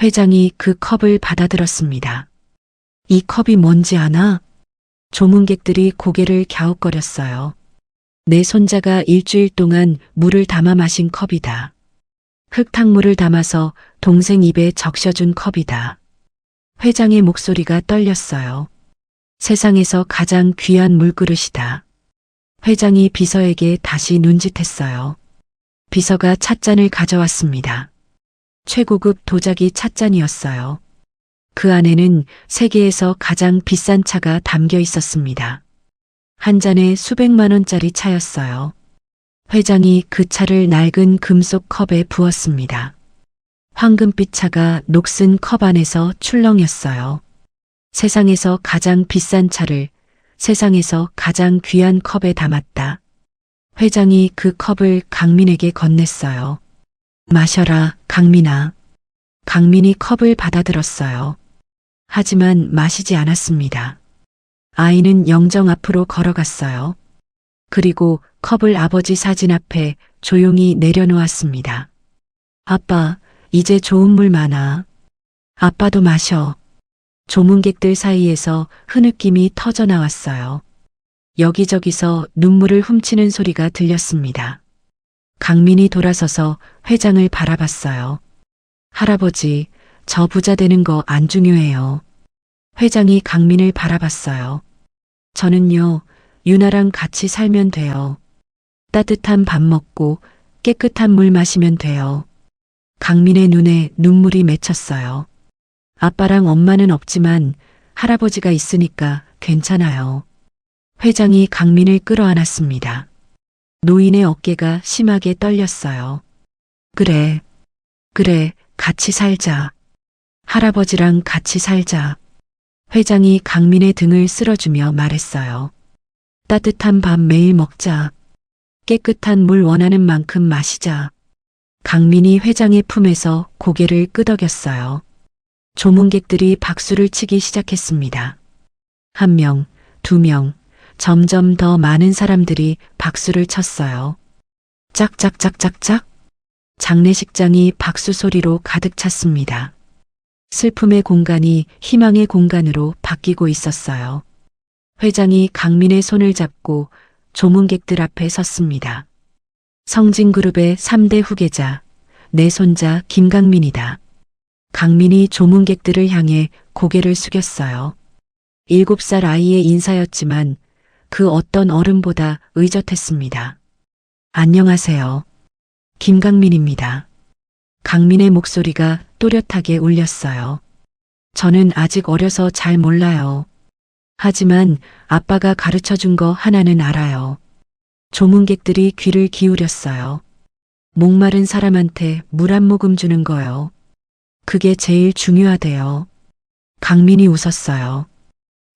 회장이 그 컵을 받아들었습니다. 이 컵이 뭔지 아나? 조문객들이 고개를 갸웃거렸어요. 내 손자가 일주일 동안 물을 담아 마신 컵이다. 흙탕물을 담아서 동생 입에 적셔준 컵이다. 회장의 목소리가 떨렸어요. 세상에서 가장 귀한 물그릇이다. 회장이 비서에게 다시 눈짓했어요. 비서가 찻잔을 가져왔습니다. 최고급 도자기 찻잔이었어요. 그 안에는 세계에서 가장 비싼 차가 담겨 있었습니다. 한 잔에 수백만 원짜리 차였어요. 회장이 그 차를 낡은 금속 컵에 부었습니다. 황금빛 차가 녹슨 컵 안에서 출렁였어요. 세상에서 가장 비싼 차를 세상에서 가장 귀한 컵에 담았다. 회장이 그 컵을 강민에게 건넸어요. 마셔라, 강민아. 강민이 컵을 받아들었어요. 하지만 마시지 않았습니다. 아이는 영정 앞으로 걸어갔어요. 그리고 컵을 아버지 사진 앞에 조용히 내려놓았습니다. 아빠, 이제 좋은 물 많아. 아빠도 마셔. 조문객들 사이에서 흐느낌이 터져 나왔어요. 여기저기서 눈물을 훔치는 소리가 들렸습니다. 강민이 돌아서서 회장을 바라봤어요. 할아버지, 저 부자 되는 거 안 중요해요. 회장이 강민을 바라봤어요. 저는요, 유나랑 같이 살면 돼요. 따뜻한 밥 먹고 깨끗한 물 마시면 돼요. 강민의 눈에 눈물이 맺혔어요. 아빠랑 엄마는 없지만 할아버지가 있으니까 괜찮아요. 회장이 강민을 끌어안았습니다. 노인의 어깨가 심하게 떨렸어요. 그래, 같이 살자. 할아버지랑 같이 살자. 회장이 강민의 등을 쓸어주며 말했어요. 따뜻한 밥 매일 먹자. 깨끗한 물 원하는 만큼 마시자. 강민이 회장의 품에서 고개를 끄덕였어요. 조문객들이 박수를 치기 시작했습니다. 1명, 2명, 점점 더 많은 사람들이 박수를 쳤어요. 짝짝짝짝짝. 장례식장이 박수 소리로 가득 찼습니다. 슬픔의 공간이 희망의 공간으로 바뀌고 있었어요. 회장이 강민의 손을 잡고 조문객들 앞에 섰습니다. 성진그룹의 3대 후계자, 내 손자 김강민이다. 강민이 조문객들을 향해 고개를 숙였어요. 7살 아이의 인사였지만 그 어떤 어른보다 의젓했습니다. 안녕하세요. 김강민입니다. 강민의 목소리가 또렷하게 울렸어요. 저는 아직 어려서 잘 몰라요. 하지만 아빠가 가르쳐 준 거 하나는 알아요. 조문객들이 귀를 기울였어요. 목마른 사람한테 물 한 모금 주는 거요. 그게 제일 중요하대요. 강민이 웃었어요.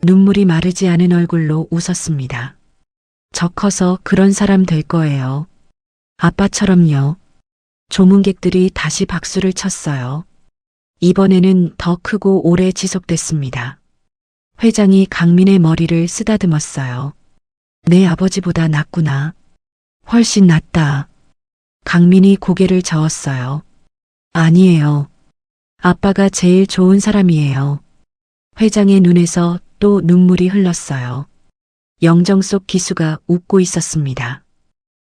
눈물이 마르지 않은 얼굴로 웃었습니다. 저 커서 그런 사람 될 거예요. 아빠처럼요. 조문객들이 다시 박수를 쳤어요. 이번에는 더 크고 오래 지속됐습니다. 회장이 강민의 머리를 쓰다듬었어요. 내 아버지보다 낫구나. 훨씬 낫다. 강민이 고개를 저었어요. 아니에요. 아빠가 제일 좋은 사람이에요. 회장의 눈에서 또 눈물이 흘렀어요. 영정 속 기수가 웃고 있었습니다.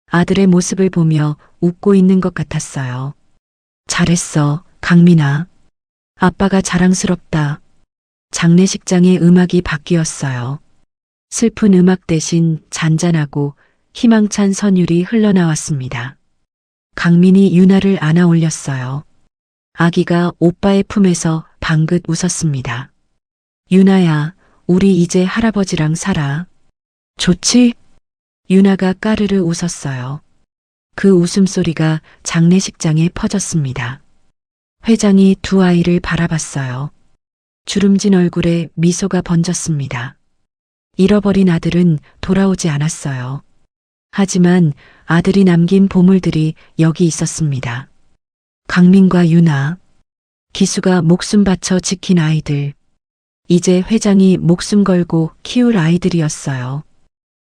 아들의 모습을 보며 웃고 있는 것 같았어요. 잘했어, 강민아. 아빠가 자랑스럽다. 장례식장의 음악이 바뀌었어요. 슬픈 음악 대신 잔잔하고 희망찬 선율이 흘러나왔습니다. 강민이 유나를 안아 올렸어요. 아기가 오빠의 품에서 방긋 웃었습니다. 유나야, 우리 이제 할아버지랑 살아. 좋지? 유나가 까르르 웃었어요. 그 웃음소리가 장례식장에 퍼졌습니다. 회장이 두 아이를 바라봤어요. 주름진 얼굴에 미소가 번졌습니다. 잃어버린 아들은 돌아오지 않았어요. 하지만 아들이 남긴 보물들이 여기 있었습니다. 강민과 유나, 기수가 목숨 바쳐 지킨 아이들, 이제 회장이 목숨 걸고 키울 아이들이었어요.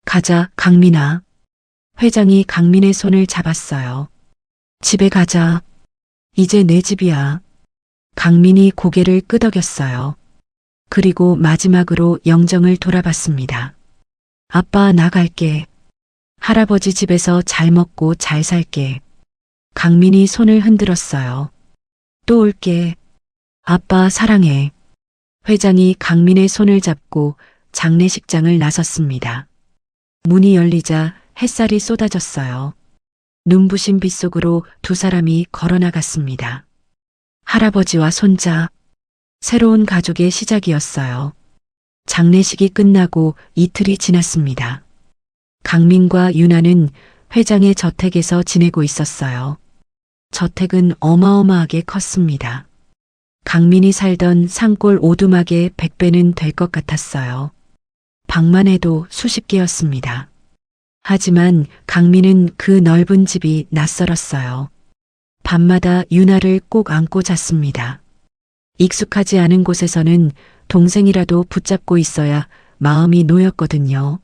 가자, 강민아. 회장이 강민의 손을 잡았어요. 집에 가자. 이제 내 집이야. 강민이 고개를 끄덕였어요. 그리고 마지막으로 영정을 돌아봤습니다. 아빠, 나갈게. 할아버지 집에서 잘 먹고 잘 살게. 강민이 손을 흔들었어요. 또 올게. 아빠, 사랑해. 회장이 강민의 손을 잡고 장례식장을 나섰습니다. 문이 열리자 햇살이 쏟아졌어요. 눈부신 빛 속으로 두 사람이 걸어나갔습니다. 할아버지와 손자, 새로운 가족의 시작이었어요. 장례식이 끝나고 이틀이 지났습니다. 강민과 유나는 회장의 저택에서 지내고 있었어요. 저택은 어마어마하게 컸습니다. 강민이 살던 산골 오두막의 100배는 될 것 같았어요. 방만 해도 수십 개였습니다. 하지만 강민은 그 넓은 집이 낯설었어요. 밤마다 유나를 꼭 안고 잤습니다. 익숙하지 않은 곳에서는 동생이라도 붙잡고 있어야 마음이 놓였거든요.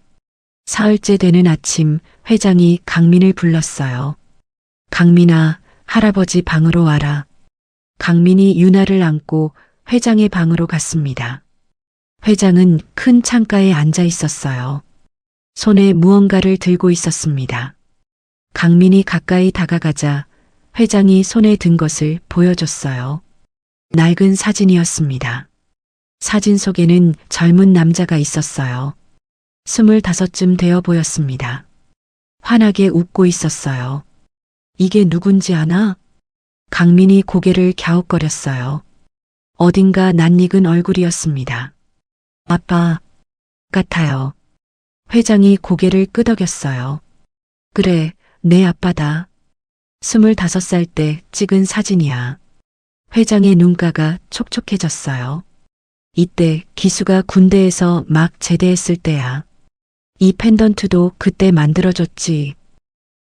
사흘째 되는 아침 회장이 강민을 불렀어요. 강민아, 할아버지 방으로 와라. 강민이 유나를 안고 회장의 방으로 갔습니다. 회장은 큰 창가에 앉아 있었어요. 손에 무언가를 들고 있었습니다. 강민이 가까이 다가가자 회장이 손에 든 것을 보여줬어요. 낡은 사진이었습니다. 사진 속에는 젊은 남자가 있었어요. 25쯤 되어 보였습니다. 환하게 웃고 있었어요. 이게 누군지 아나? 강민이 고개를 갸웃거렸어요. 어딘가 낯익은 얼굴이었습니다. 아빠 같아요. 회장이 고개를 끄덕였어요. 그래, 내 아빠다. 25살 때 찍은 사진이야. 회장의 눈가가 촉촉해졌어요. 이때 기수가 군대에서 막 제대했을 때야. 이 펜던트도 그때 만들어줬지.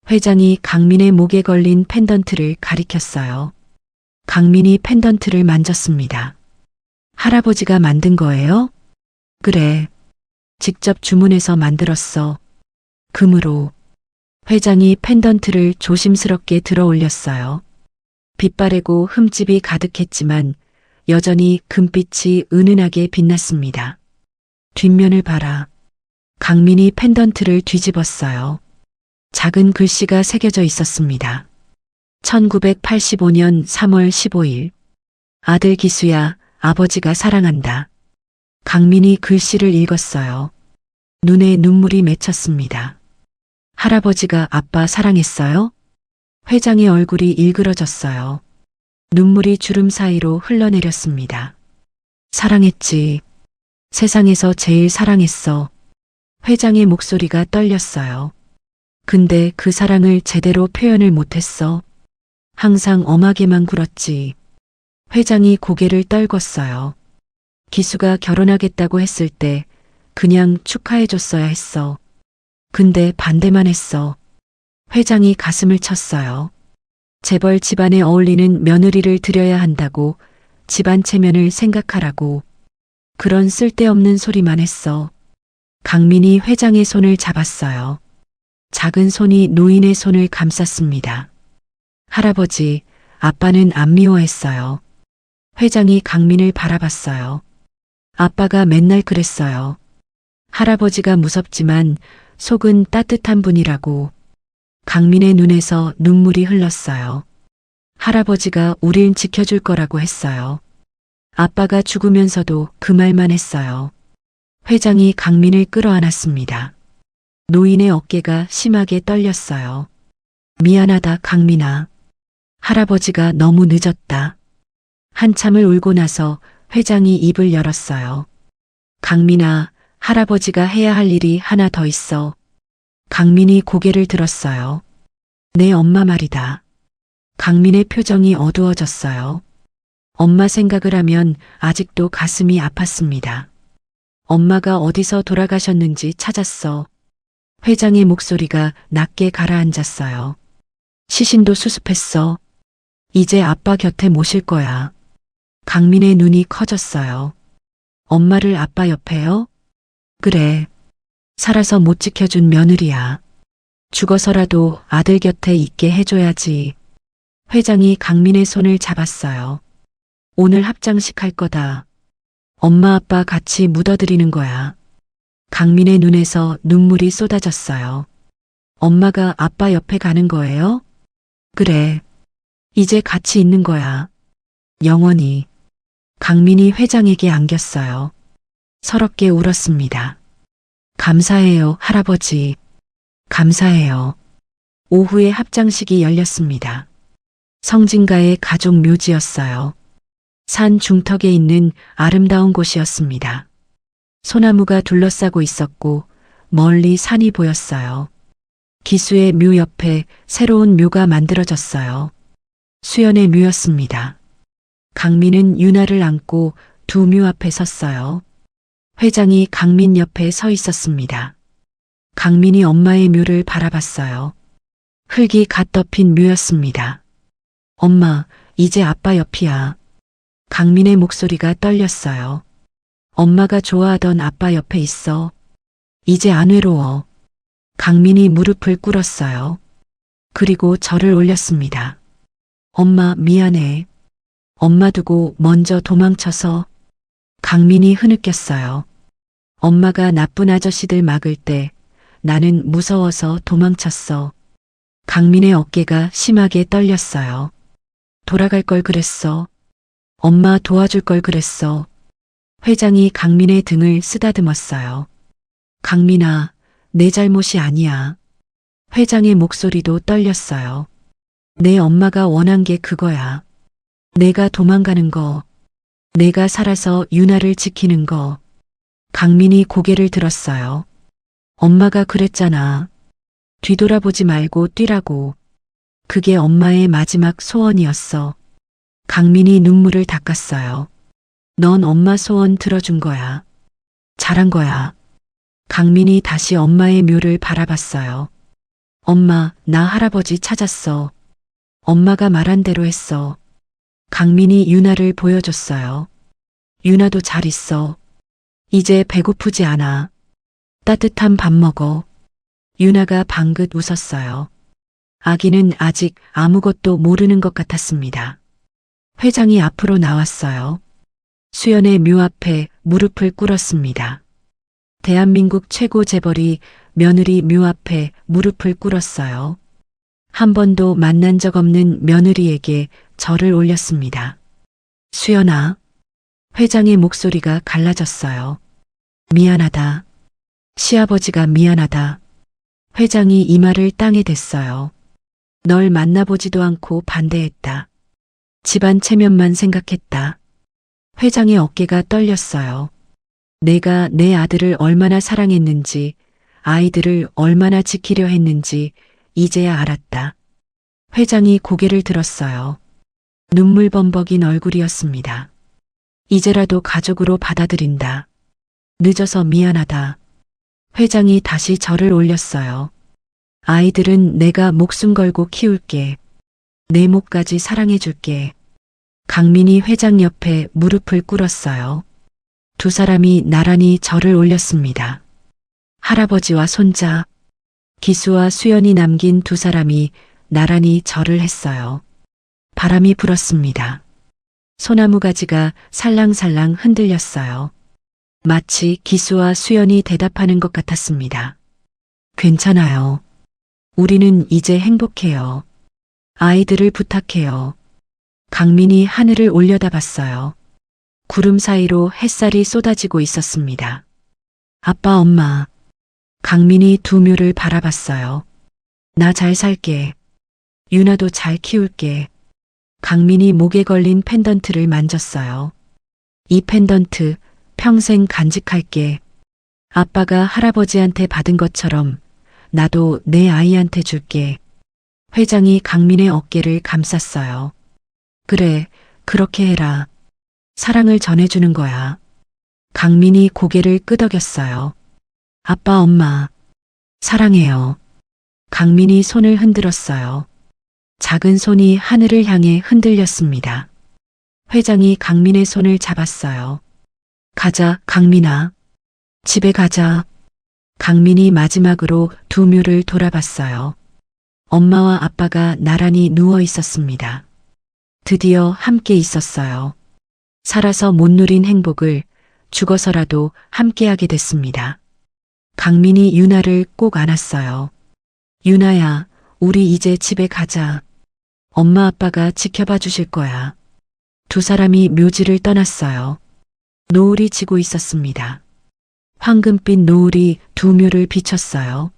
회장이 강민의 목에 걸린 펜던트를 가리켰어요. 강민이 펜던트를 만졌습니다. 할아버지가 만든 거예요? 그래. 직접 주문해서 만들었어. 금으로. 회장이 펜던트를 조심스럽게 들어 올렸어요. 빛바래고 흠집이 가득했지만 여전히 금빛이 은은하게 빛났습니다. 뒷면을 봐라. 강민이 펜던트를 뒤집었어요. 작은 글씨가 새겨져 있었습니다. 1985년 3월 15일. 아들 기수야, 아버지가 사랑한다. 강민이 글씨를 읽었어요. 눈에 눈물이 맺혔습니다. 할아버지가 아빠 사랑했어요? 회장의 얼굴이 일그러졌어요. 눈물이 주름 사이로 흘러내렸습니다. 사랑했지. 세상에서 제일 사랑했어. 회장의 목소리가 떨렸어요. 근데 그 사랑을 제대로 표현을 못했어. 항상 엄하게만 굴었지. 회장이 고개를 떨궜어요. 기수가 결혼하겠다고 했을 때 그냥 축하해줬어야 했어. 근데 반대만 했어. 회장이 가슴을 쳤어요. 재벌 집안에 어울리는 며느리를 들여야 한다고, 집안 체면을 생각하라고. 그런 쓸데없는 소리만 했어. 강민이 회장의 손을 잡았어요. 작은 손이 노인의 손을 감쌌습니다. 할아버지, 아빠는 안 미워했어요. 회장이 강민을 바라봤어요. 아빠가 맨날 그랬어요. 할아버지가 무섭지만 속은 따뜻한 분이라고. 강민의 눈에서 눈물이 흘렀어요. 할아버지가 우릴 지켜줄 거라고 했어요. 아빠가 죽으면서도 그 말만 했어요. 회장이 강민을 끌어안았습니다. 노인의 어깨가 심하게 떨렸어요. 미안하다, 강민아. 할아버지가 너무 늦었다. 한참을 울고 나서 회장이 입을 열었어요. 강민아, 할아버지가 해야 할 일이 하나 더 있어. 강민이 고개를 들었어요. 내 엄마 말이다. 강민의 표정이 어두워졌어요. 엄마 생각을 하면 아직도 가슴이 아팠습니다. 엄마가 어디서 돌아가셨는지 찾았어. 회장의 목소리가 낮게 가라앉았어요. 시신도 수습했어. 이제 아빠 곁에 모실 거야. 강민의 눈이 커졌어요. 엄마를 아빠 옆에요? 그래. 살아서 못 지켜준 며느리야. 죽어서라도 아들 곁에 있게 해줘야지. 회장이 강민의 손을 잡았어요. 오늘 합장식 할 거다. 엄마 아빠 같이 묻어드리는 거야. 강민의 눈에서 눈물이 쏟아졌어요. 엄마가 아빠 옆에 가는 거예요? 그래. 이제 같이 있는 거야. 영원히. 강민이 회장에게 안겼어요. 서럽게 울었습니다. 감사해요, 할아버지. 감사해요. 오후에 합장식이 열렸습니다. 성진가의 가족 묘지였어요. 산 중턱에 있는 아름다운 곳이었습니다. 소나무가 둘러싸고 있었고 멀리 산이 보였어요. 기수의 묘 옆에 새로운 묘가 만들어졌어요. 수연의 묘였습니다. 강민은 유나를 안고 두 묘 앞에 섰어요. 회장이 강민 옆에 서 있었습니다. 강민이 엄마의 묘를 바라봤어요. 흙이 갓 덮인 묘였습니다. 엄마, 이제 아빠 옆이야. 강민의 목소리가 떨렸어요. 엄마가 좋아하던 아빠 옆에 있어. 이제 안 외로워. 강민이 무릎을 꿇었어요. 그리고 절을 올렸습니다. 엄마, 미안해. 엄마 두고 먼저 도망쳐서. 강민이 흐느꼈어요. 엄마가 나쁜 아저씨들 막을 때 나는 무서워서 도망쳤어. 강민의 어깨가 심하게 떨렸어요. 돌아갈 걸 그랬어. 엄마 도와줄 걸 그랬어. 회장이 강민의 등을 쓰다듬었어요. 강민아, 내 잘못이 아니야. 회장의 목소리도 떨렸어요. 내 엄마가 원한 게 그거야. 내가 도망가는 거. 내가 살아서 유나를 지키는 거. 강민이 고개를 들었어요. 엄마가 그랬잖아. 뒤돌아보지 말고 뛰라고. 그게 엄마의 마지막 소원이었어. 강민이 눈물을 닦았어요. 넌 엄마 소원 들어준 거야. 잘한 거야. 강민이 다시 엄마의 묘를 바라봤어요. 엄마, 나 할아버지 찾았어. 엄마가 말한 대로 했어. 강민이 유나를 보여줬어요. 유나도 잘 있어. 이제 배고프지 않아. 따뜻한 밥 먹어. 유나가 방긋 웃었어요. 아기는 아직 아무것도 모르는 것 같았습니다. 회장이 앞으로 나왔어요. 수연의 묘 앞에 무릎을 꿇었습니다. 대한민국 최고 재벌이 며느리 묘 앞에 무릎을 꿇었어요. 한 번도 만난 적 없는 며느리에게 절을 올렸습니다. 수연아. 회장의 목소리가 갈라졌어요. 미안하다. 시아버지가 미안하다. 회장이 이 말을 땅에 댔어요. 널 만나보지도 않고 반대했다. 집안 체면만 생각했다. 회장의 어깨가 떨렸어요. 내가 내 아들을 얼마나 사랑했는지, 아이들을 얼마나 지키려 했는지 이제야 알았다. 회장이 고개를 들었어요. 눈물 범벅인 얼굴이었습니다. 이제라도 가족으로 받아들인다. 늦어서 미안하다. 회장이 다시 절을 올렸어요. 아이들은 내가 목숨 걸고 키울게. 내 목까지 사랑해줄게. 강민이 회장 옆에 무릎을 꿇었어요. 두 사람이 나란히 절을 올렸습니다. 할아버지와 손자, 기수와 수연이 남긴 두 사람이 나란히 절을 했어요. 바람이 불었습니다. 소나무 가지가 살랑살랑 흔들렸어요. 마치 기수와 수연이 대답하는 것 같았습니다. 괜찮아요. 우리는 이제 행복해요. 아이들을 부탁해요. 강민이 하늘을 올려다봤어요. 구름 사이로 햇살이 쏟아지고 있었습니다. 아빠, 엄마. 강민이 두 묘를 바라봤어요. 나 잘 살게. 유나도 잘 키울게. 강민이 목에 걸린 펜던트를 만졌어요. 이 펜던트 평생 간직할게. 아빠가 할아버지한테 받은 것처럼 나도 내 아이한테 줄게. 회장이 강민의 어깨를 감쌌어요. 그래, 그렇게 해라. 사랑을 전해주는 거야. 강민이 고개를 끄덕였어요. 아빠, 엄마. 사랑해요. 강민이 손을 흔들었어요. 작은 손이 하늘을 향해 흔들렸습니다. 회장이 강민의 손을 잡았어요. 가자, 강민아. 집에 가자. 강민이 마지막으로 두 묘를 돌아봤어요. 엄마와 아빠가 나란히 누워 있었습니다. 드디어 함께 있었어요. 살아서 못 누린 행복을 죽어서라도 함께하게 됐습니다. 강민이 유나를 꼭 안았어요. 유나야, 우리 이제 집에 가자. 엄마 아빠가 지켜봐 주실 거야. 두 사람이 묘지를 떠났어요. 노을이 지고 있었습니다. 황금빛 노을이 두 묘를 비췄어요.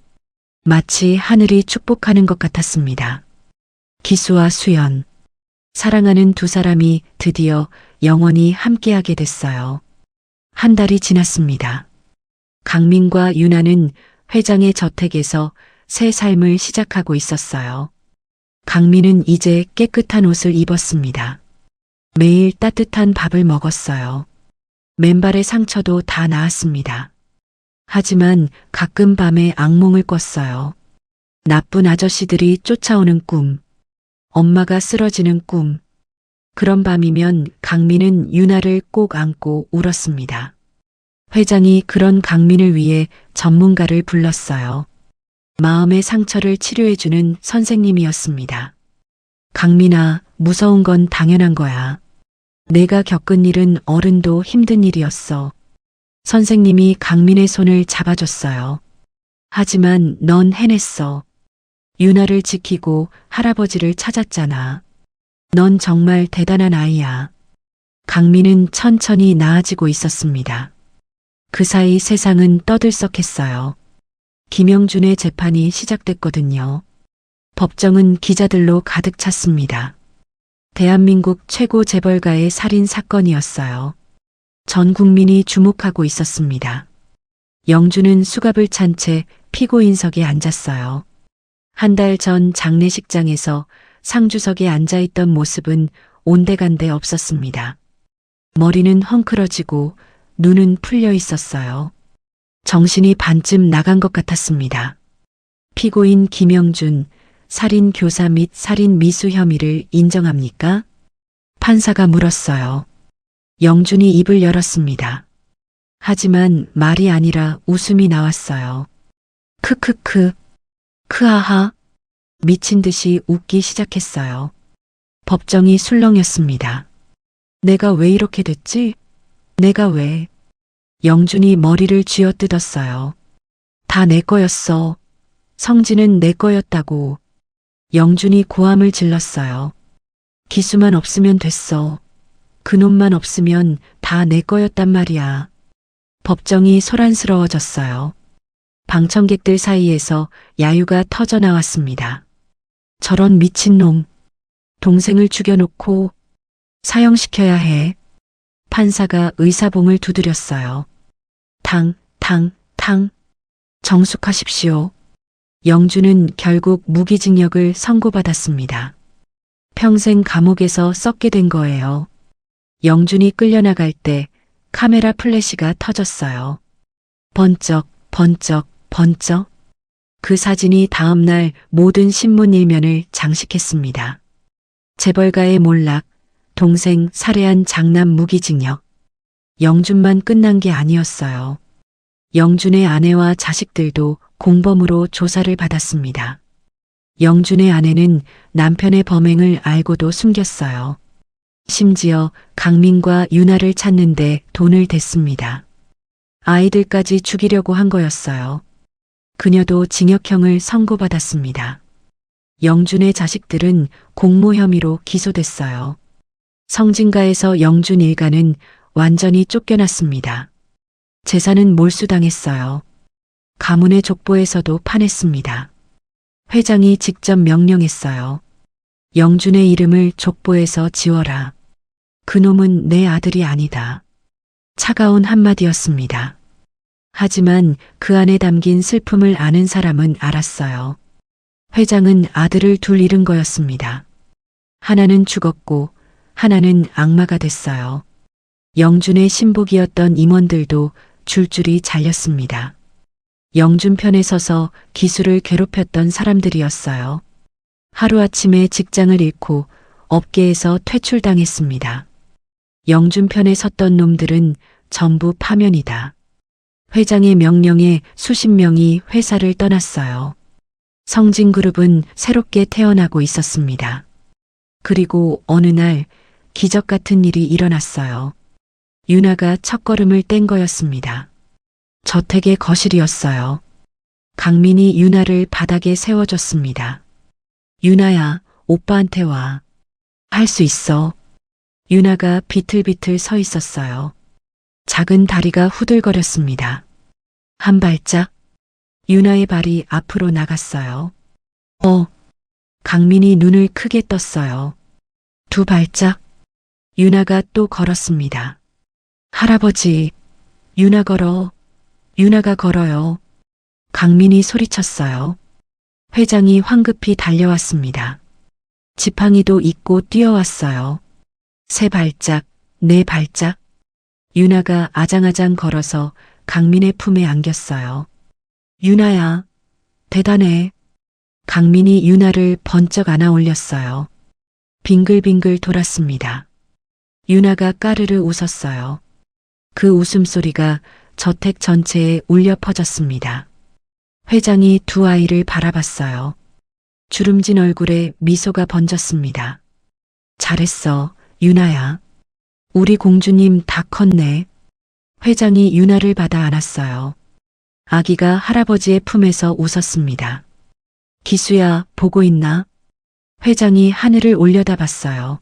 마치 하늘이 축복하는 것 같았습니다. 기수와 수연. 사랑하는 두 사람이 드디어 영원히 함께하게 됐어요. 한 달이 지났습니다. 강민과 유나는 회장의 저택에서 새 삶을 시작하고 있었어요. 강민은 이제 깨끗한 옷을 입었습니다. 매일 따뜻한 밥을 먹었어요. 맨발의 상처도 다 나았습니다. 하지만 가끔 밤에 악몽을 꿨어요. 나쁜 아저씨들이 쫓아오는 꿈, 엄마가 쓰러지는 꿈. 그런 밤이면 강민은 유나를 꼭 안고 울었습니다. 회장이 그런 강민을 위해 전문가를 불렀어요. 마음의 상처를 치료해주는 선생님이었습니다. 강민아, 무서운 건 당연한 거야. 내가 겪은 일은 어른도 힘든 일이었어. 선생님이 강민의 손을 잡아줬어요. 하지만 넌 해냈어. 유나를 지키고 할아버지를 찾았잖아. 넌 정말 대단한 아이야. 강민은 천천히 나아지고 있었습니다. 그 사이 세상은 떠들썩했어요. 김영준의 재판이 시작됐거든요. 법정은 기자들로 가득 찼습니다. 대한민국 최고 재벌가의 살인 사건이었어요. 전 국민이 주목하고 있었습니다. 영준은 수갑을 찬 채 피고인석에 앉았어요. 한 달 전 장례식장에서 상주석에 앉아있던 모습은 온데간데 없었습니다. 머리는 헝클어지고 눈은 풀려 있었어요. 정신이 반쯤 나간 것 같았습니다. 피고인 김영준, 살인 교사 및 살인 미수 혐의를 인정합니까? 판사가 물었어요. 영준이 입을 열었습니다. 하지만 말이 아니라 웃음이 나왔어요. 크크크, 크하하, 미친 듯이 웃기 시작했어요. 법정이 술렁였습니다. 내가 왜 이렇게 됐지? 내가 왜? 영준이 머리를 쥐어뜯었어요. 다 내 거였어. 성진은 내 거였다고. 영준이 고함을 질렀어요. 기수만 없으면 됐어. 그놈만 없으면 다 내 거였단 말이야. 법정이 소란스러워졌어요. 방청객들 사이에서 야유가 터져 나왔습니다. 저런 미친놈. 동생을 죽여놓고 사형시켜야 해. 판사가 의사봉을 두드렸어요. 탕. 정숙하십시오. 영준은 결국 무기징역을 선고받았습니다. 평생 감옥에서 썩게 된 거예요. 영준이 끌려나갈 때 카메라 플래시가 터졌어요. 번쩍. 그 사진이 다음날 모든 신문 일면을 장식했습니다. 재벌가의 몰락, 동생 살해한 장남 무기징역. 영준만 끝난 게 아니었어요. 영준의 아내와 자식들도 공범으로 조사를 받았습니다. 영준의 아내는 남편의 범행을 알고도 숨겼어요. 심지어 강민과 유나를 찾는데 돈을 댔습니다. 아이들까지 죽이려고 한 거였어요. 그녀도 징역형을 선고받았습니다. 영준의 자식들은 공모 혐의로 기소됐어요. 성진가에서 영준 일가는 완전히 쫓겨났습니다. 재산은 몰수당했어요. 가문의 족보에서도 파냈습니다. 회장이 직접 명령했어요. 영준의 이름을 족보에서 지워라. 그놈은 내 아들이 아니다. 차가운 한마디였습니다. 하지만 그 안에 담긴 슬픔을 아는 사람은 알았어요. 회장은 아들을 둘 잃은 거였습니다. 하나는 죽었고 하나는 악마가 됐어요. 영준의 신복이었던 임원들도 줄줄이 잘렸습니다. 영준 편에 서서 기수를 괴롭혔던 사람들이었어요. 하루아침에 직장을 잃고 업계에서 퇴출당했습니다. 영준 편에 섰던 놈들은 전부 파면이다. 회장의 명령에 수십 명이 회사를 떠났어요. 성진그룹은 새롭게 태어나고 있었습니다. 그리고 어느 날 기적 같은 일이 일어났어요. 유나가 첫걸음을 뗀 거였습니다. 저택의 거실이었어요. 강민이 유나를 바닥에 세워줬습니다. 유나야, 오빠한테 와. 할 수 있어. 유나가 비틀비틀 서 있었어요. 작은 다리가 후들거렸습니다. 한 발짝. 유나의 발이 앞으로 나갔어요. 강민이 눈을 크게 떴어요. 두 발짝. 유나가 또 걸었습니다. 할아버지, 유나 걸어. 유나가 걸어요. 강민이 소리쳤어요. 회장이 황급히 달려왔습니다. 지팡이도 잊고 뛰어왔어요. 세 발짝, 네 발짝. 유나가 아장아장 걸어서 강민의 품에 안겼어요. 유나야, 대단해. 강민이 유나를 번쩍 안아 올렸어요. 빙글빙글 돌았습니다. 유나가 까르르 웃었어요. 그 웃음소리가 저택 전체에 울려 퍼졌습니다. 회장이 두 아이를 바라봤어요. 주름진 얼굴에 미소가 번졌습니다. 잘했어, 유나야. 우리 공주님 다 컸네. 회장이 유나를 받아 안았어요. 아기가 할아버지의 품에서 웃었습니다. 기수야, 보고 있나? 회장이 하늘을 올려다봤어요.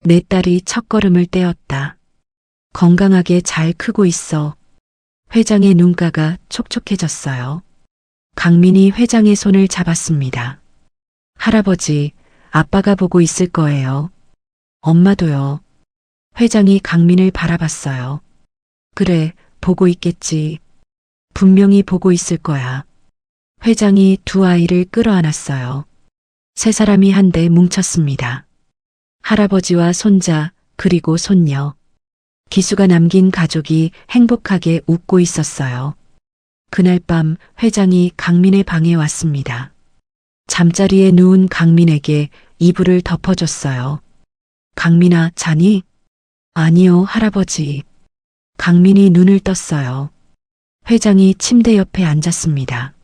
내 딸이 첫걸음을 떼었다. 건강하게 잘 크고 있어. 회장의 눈가가 촉촉해졌어요. 강민이 회장의 손을 잡았습니다. 할아버지, 아빠가 보고 있을 거예요. 엄마도요. 회장이 강민을 바라봤어요. 그래, 보고 있겠지. 분명히 보고 있을 거야. 회장이 두 아이를 끌어안았어요. 세 사람이 한데 뭉쳤습니다. 할아버지와 손자, 그리고 손녀. 기수가 남긴 가족이 행복하게 웃고 있었어요. 그날 밤 회장이 강민의 방에 왔습니다. 잠자리에 누운 강민에게 이불을 덮어줬어요. 강민아, 자니? 아니요, 할아버지. 강민이 눈을 떴어요. 회장이 침대 옆에 앉았습니다.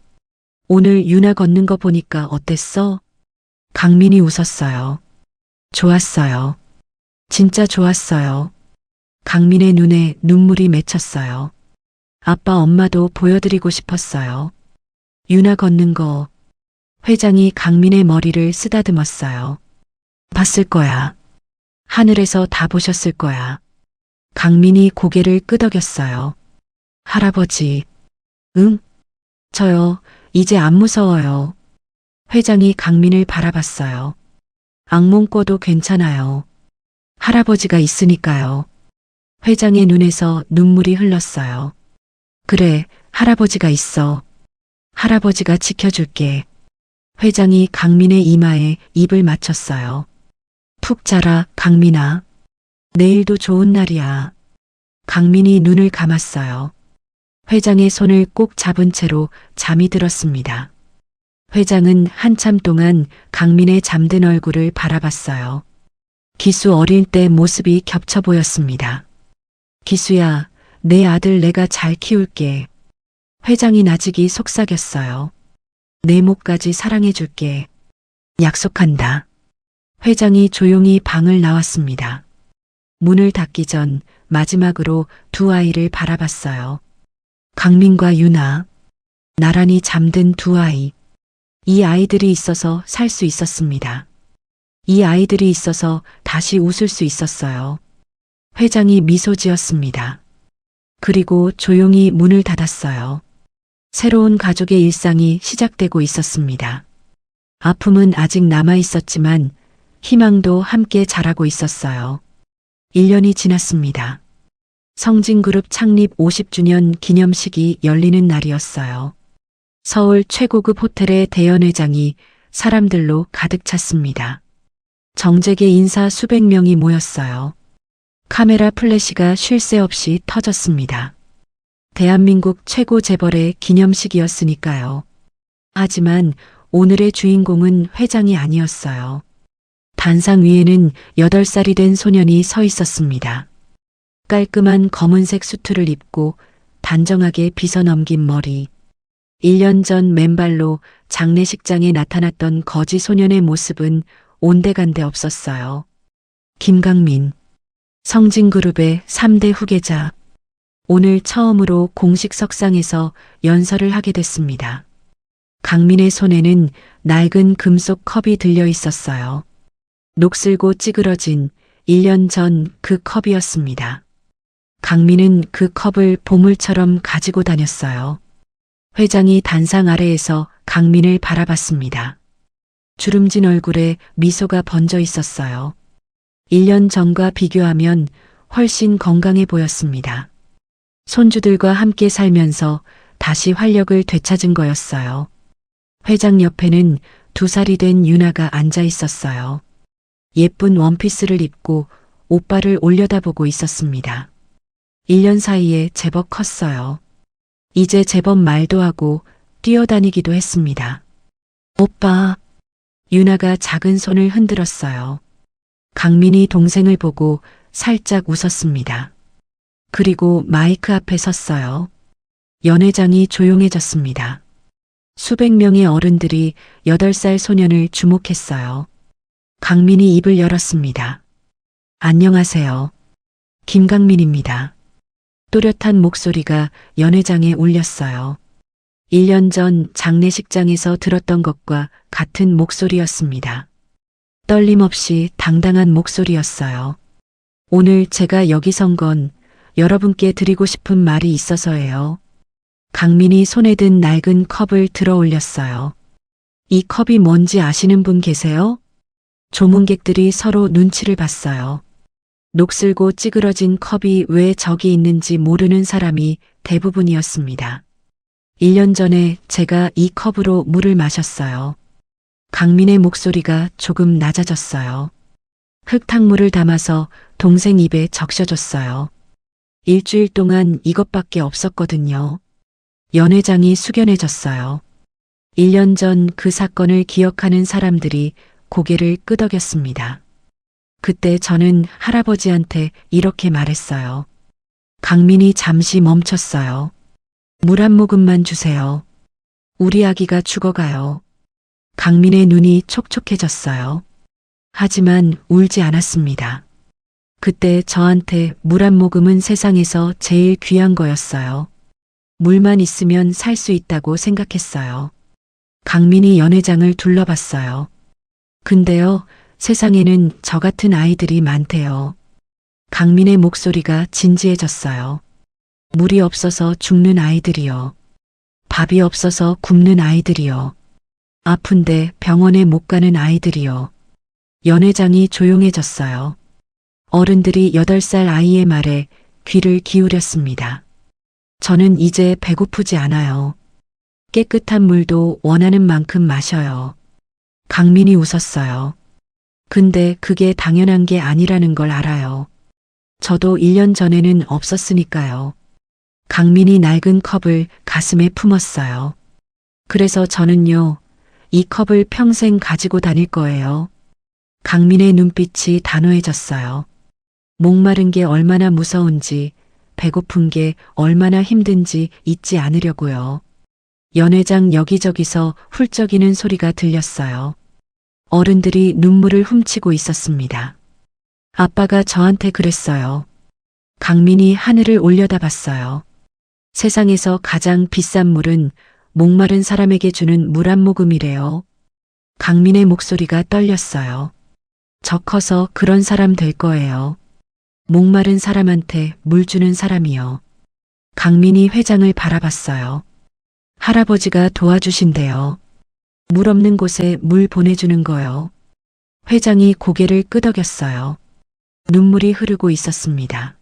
오늘 유나 걷는 거 보니까 어땠어? 강민이 웃었어요. 좋았어요. 진짜 좋았어요. 강민의 눈에 눈물이 맺혔어요. 아빠, 엄마도 보여드리고 싶었어요. 유나 걷는 거. 회장이 강민의 머리를 쓰다듬었어요. 봤을 거야. 하늘에서 다 보셨을 거야. 강민이 고개를 끄덕였어요. 할아버지. 응? 저요, 이제 안 무서워요. 회장이 강민을 바라봤어요. 악몽 꿔도 괜찮아요. 할아버지가 있으니까요. 회장의 눈에서 눈물이 흘렀어요. 그래, 할아버지가 있어. 할아버지가 지켜줄게. 회장이 강민의 이마에 입을 맞췄어요. 푹 자라, 강민아. 내일도 좋은 날이야. 강민이 눈을 감았어요. 회장의 손을 꼭 잡은 채로 잠이 들었습니다. 회장은 한참 동안 강민의 잠든 얼굴을 바라봤어요. 기수 어릴 때 모습이 겹쳐 보였습니다. 기수야, 내 아들 내가 잘 키울게. 회장이 나직이 속삭였어요. 내 목까지 사랑해줄게. 약속한다. 회장이 조용히 방을 나왔습니다. 문을 닫기 전 마지막으로 두 아이를 바라봤어요. 강민과 유나. 나란히 잠든 두 아이. 이 아이들이 있어서 살 수 있었습니다. 이 아이들이 있어서 다시 웃을 수 있었어요. 회장이 미소 지었습니다. 그리고 조용히 문을 닫았어요. 새로운 가족의 일상이 시작되고 있었습니다. 아픔은 아직 남아 있었지만 희망도 함께 자라고 있었어요. 1년이 지났습니다. 성진그룹 창립 50주년 기념식이 열리는 날이었어요. 서울 최고급 호텔의 대연회장이 사람들로 가득 찼습니다. 정재계 인사 수백 명이 모였어요. 카메라 플래시가 쉴 새 없이 터졌습니다. 대한민국 최고 재벌의 기념식이었으니까요. 하지만 오늘의 주인공은 회장이 아니었어요. 단상 위에는 8살이 된 소년이 서 있었습니다. 깔끔한 검은색 수트를 입고 단정하게 빗어 넘긴 머리. 1년 전 맨발로 장례식장에 나타났던 거지 소년의 모습은 온데간데 없었어요. 김강민. 성진그룹의 3대 후계자. 오늘 처음으로 공식 석상에서 연설을 하게 됐습니다. 강민의 손에는 낡은 금속 컵이 들려 있었어요. 녹슬고 찌그러진 1년 전 그 컵이었습니다. 강민은 그 컵을 보물처럼 가지고 다녔어요. 회장이 단상 아래에서 강민을 바라봤습니다. 주름진 얼굴에 미소가 번져 있었어요. 1년 전과 비교하면 훨씬 건강해 보였습니다. 손주들과 함께 살면서 다시 활력을 되찾은 거였어요. 회장 옆에는 2살이 된 유나가 앉아 있었어요. 예쁜 원피스를 입고 오빠를 올려다보고 있었습니다. 1년 사이에 제법 컸어요. 이제 제법 말도 하고 뛰어다니기도 했습니다. 오빠. 유나가 작은 손을 흔들었어요. 강민이 동생을 보고 살짝 웃었습니다. 그리고 마이크 앞에 섰어요. 연회장이 조용해졌습니다. 수백 명의 어른들이 8살 소년을 주목했어요. 강민이 입을 열었습니다. 안녕하세요. 김강민입니다. 또렷한 목소리가 연회장에 울렸어요. 1년 전 장례식장에서 들었던 것과 같은 목소리였습니다. 떨림 없이 당당한 목소리였어요. 오늘 제가 여기 선 건 여러분께 드리고 싶은 말이 있어서예요. 강민이 손에 든 낡은 컵을 들어 올렸어요. 이 컵이 뭔지 아시는 분 계세요? 조문객들이 서로 눈치를 봤어요. 녹슬고 찌그러진 컵이 왜 저기 있는지 모르는 사람이 대부분이었습니다. 1년 전에 제가 이 컵으로 물을 마셨어요. 강민의 목소리가 조금 낮아졌어요. 흙탕물을 담아서 동생 입에 적셔줬어요. 일주일 동안 이것밖에 없었거든요. 연회장이 숙연해졌어요. 1년 전 그 사건을 기억하는 사람들이 고개를 끄덕였습니다. 그때 저는 할아버지한테 이렇게 말했어요. 강민이 잠시 멈췄어요. 물 한 모금만 주세요. 우리 아기가 죽어가요. 강민의 눈이 촉촉해졌어요. 하지만 울지 않았습니다. 그때 저한테 물 한 모금은 세상에서 제일 귀한 거였어요. 물만 있으면 살 수 있다고 생각했어요. 강민이 연회장을 둘러봤어요. 근데요, 세상에는 저 같은 아이들이 많대요. 강민의 목소리가 진지해졌어요. 물이 없어서 죽는 아이들이요. 밥이 없어서 굶는 아이들이요. 아픈데 병원에 못 가는 아이들이요. 연회장이 조용해졌어요. 어른들이 8살 아이의 말에 귀를 기울였습니다. 저는 이제 배고프지 않아요. 깨끗한 물도 원하는 만큼 마셔요. 강민이 웃었어요. 근데 그게 당연한 게 아니라는 걸 알아요. 저도 1년 전에는 없었으니까요. 강민이 낡은 컵을 가슴에 품었어요. 그래서 저는요, 이 컵을 평생 가지고 다닐 거예요. 강민의 눈빛이 단호해졌어요. 목마른 게 얼마나 무서운지, 배고픈 게 얼마나 힘든지 잊지 않으려고요. 연회장 여기저기서 훌쩍이는 소리가 들렸어요. 어른들이 눈물을 훔치고 있었습니다. 아빠가 저한테 그랬어요. 강민이 하늘을 올려다봤어요. 세상에서 가장 비싼 물은 목마른 사람에게 주는 물 한 모금이래요. 강민의 목소리가 떨렸어요. 저 커서 그런 사람 될 거예요. 목마른 사람한테 물 주는 사람이요. 강민이 회장을 바라봤어요. 할아버지가 도와주신대요. 물 없는 곳에 물 보내주는 거요. 회장이 고개를 끄덕였어요. 눈물이 흐르고 있었습니다.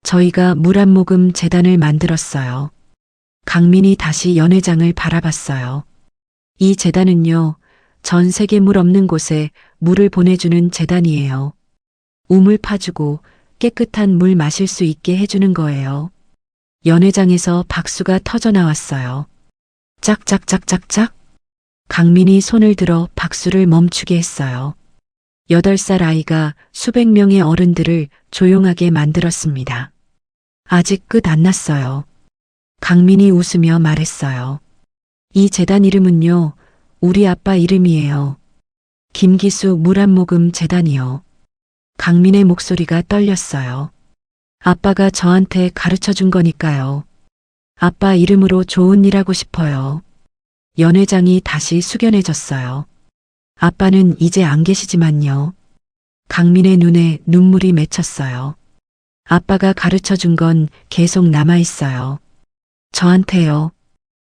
저희가 물 한 모금 재단을 만들었어요. 강민이 다시 연회장을 바라봤어요. 이 재단은요, 전 세계 물 없는 곳에 물을 보내주는 재단이에요. 우물 파주고 깨끗한 물 마실 수 있게 해주는 거예요. 연회장에서 박수가 터져 나왔어요. 짝짝짝짝짝. 강민이 손을 들어 박수를 멈추게 했어요. 8살 아이가 수백 명의 어른들을 조용하게 만들었습니다. 아직 끝 안 났어요. 강민이 웃으며 말했어요. 이 재단 이름은요, 우리 아빠 이름이에요. 김기수 물 한 모금 재단이요. 강민의 목소리가 떨렸어요. 아빠가 저한테 가르쳐 준 거니까요. 아빠 이름으로 좋은 일 하고 싶어요. 연회장이 다시 숙연해졌어요. 아빠는 이제 안 계시지만요. 강민의 눈에 눈물이 맺혔어요. 아빠가 가르쳐 준 건 계속 남아있어요. 저한테요.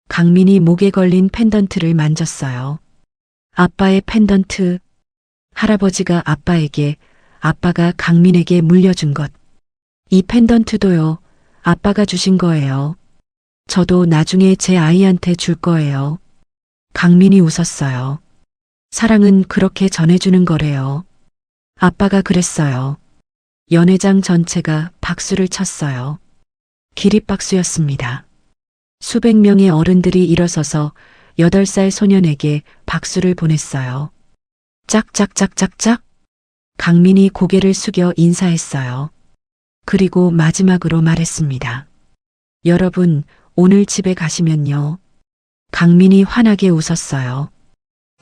강민이 목에 걸린 펜던트를 만졌어요. 아빠의 펜던트. 할아버지가 아빠에게, 아빠가 강민에게 물려준 것. 이 펜던트도요, 아빠가 주신 거예요. 저도 나중에 제 아이한테 줄 거예요. 강민이 웃었어요. 사랑은 그렇게 전해주는 거래요. 아빠가 그랬어요. 연회장 전체가 박수를 쳤어요. 기립박수였습니다. 수백 명의 어른들이 일어서서 8살 소년에게 박수를 보냈어요. 짝짝짝짝짝. 강민이 고개를 숙여 인사했어요. 그리고 마지막으로 말했습니다. 여러분, 오늘 집에 가시면요. 강민이 환하게 웃었어요.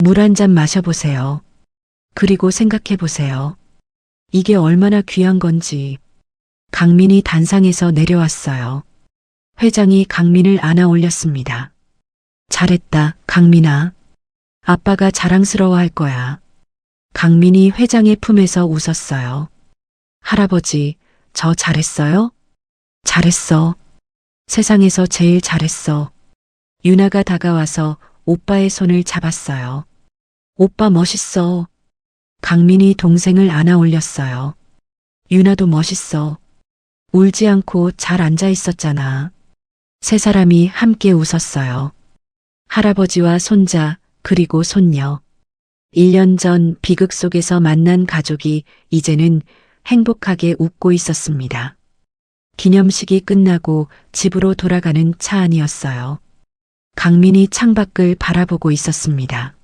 물 한 잔 마셔보세요. 그리고 생각해보세요. 이게 얼마나 귀한 건지. 강민이 단상에서 내려왔어요. 회장이 강민을 안아 올렸습니다. 잘했다, 강민아. 아빠가 자랑스러워할 거야. 강민이 회장의 품에서 웃었어요. 할아버지, 저 잘했어요? 잘했어. 세상에서 제일 잘했어. 유나가 다가와서 오빠의 손을 잡았어요. 오빠 멋있어. 강민이 동생을 안아 올렸어요. 유나도 멋있어. 울지 않고 잘 앉아 있었잖아. 세 사람이 함께 웃었어요. 할아버지와 손자, 그리고 손녀. 1년 전 비극 속에서 만난 가족이 이제는 행복하게 웃고 있었습니다. 기념식이 끝나고 집으로 돌아가는 차 안이었어요. 강민이 창밖을 바라보고 있었습니다.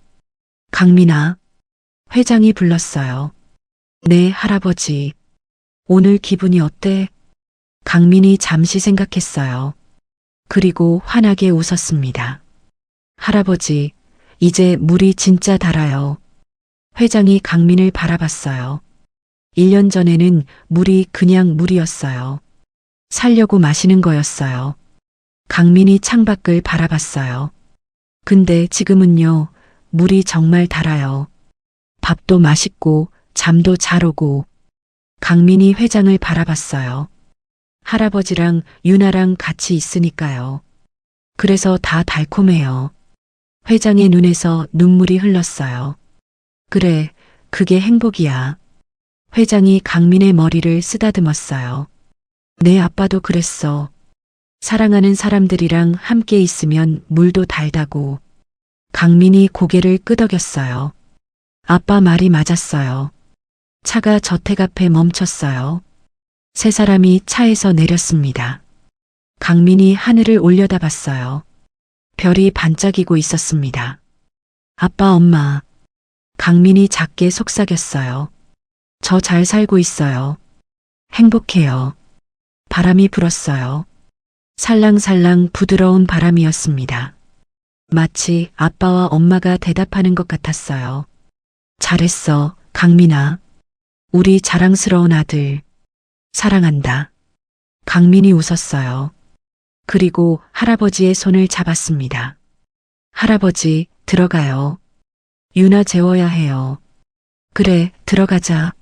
강민아, 회장이 불렀어요. 네, 할아버지. 오늘 기분이 어때? 강민이 잠시 생각했어요. 그리고 환하게 웃었습니다. 할아버지, 이제 물이 진짜 달아요. 회장이 강민을 바라봤어요. 1년 전에는 물이 그냥 물이었어요. 살려고 마시는 거였어요. 강민이 창밖을 바라봤어요. 근데 지금은요, 물이 정말 달아요. 밥도 맛있고 잠도 잘 오고. 강민이 회장을 바라봤어요. 할아버지랑 유나랑 같이 있으니까요. 그래서 다 달콤해요. 회장의 눈에서 눈물이 흘렀어요. 그래, 그게 행복이야. 회장이 강민의 머리를 쓰다듬었어요. 내 아빠도 그랬어. 사랑하는 사람들이랑 함께 있으면 물도 달다고. 강민이 고개를 끄덕였어요. 아빠 말이 맞았어요. 차가 저택 앞에 멈췄어요. 세 사람이 차에서 내렸습니다. 강민이 하늘을 올려다봤어요. 별이 반짝이고 있었습니다. 아빠, 엄마. 강민이 작게 속삭였어요. 저 잘 살고 있어요. 행복해요. 바람이 불었어요. 살랑살랑 부드러운 바람이었습니다. 마치 아빠와 엄마가 대답하는 것 같았어요. 잘했어, 강민아. 우리 자랑스러운 아들. 사랑한다. 강민이 웃었어요. 그리고 할아버지의 손을 잡았습니다. 할아버지, 들어가요. 유나 재워야 해요. 그래, 들어가자.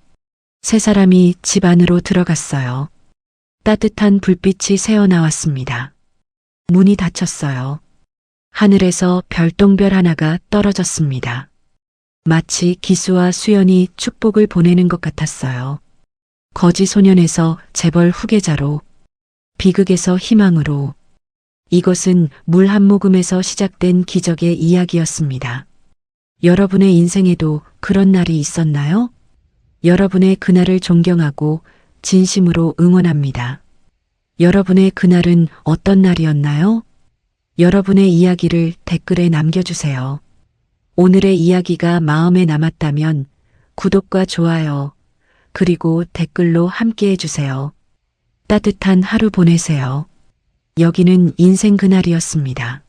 세 사람이 집 안으로 들어갔어요. 따뜻한 불빛이 새어나왔습니다. 문이 닫혔어요. 하늘에서 별똥별 하나가 떨어졌습니다. 마치 기수와 수연이 축복을 보내는 것 같았어요. 거지 소년에서 재벌 후계자로, 비극에서 희망으로. 이것은 물 한 모금에서 시작된 기적의 이야기였습니다. 여러분의 인생에도 그런 날이 있었나요? 여러분의 그날을 존경하고 진심으로 응원합니다. 여러분의 그날은 어떤 날이었나요? 여러분의 이야기를 댓글에 남겨주세요. 오늘의 이야기가 마음에 남았다면 구독과 좋아요, 그리고 댓글로 함께 해주세요. 따뜻한 하루 보내세요. 여기는 인생 그날이었습니다.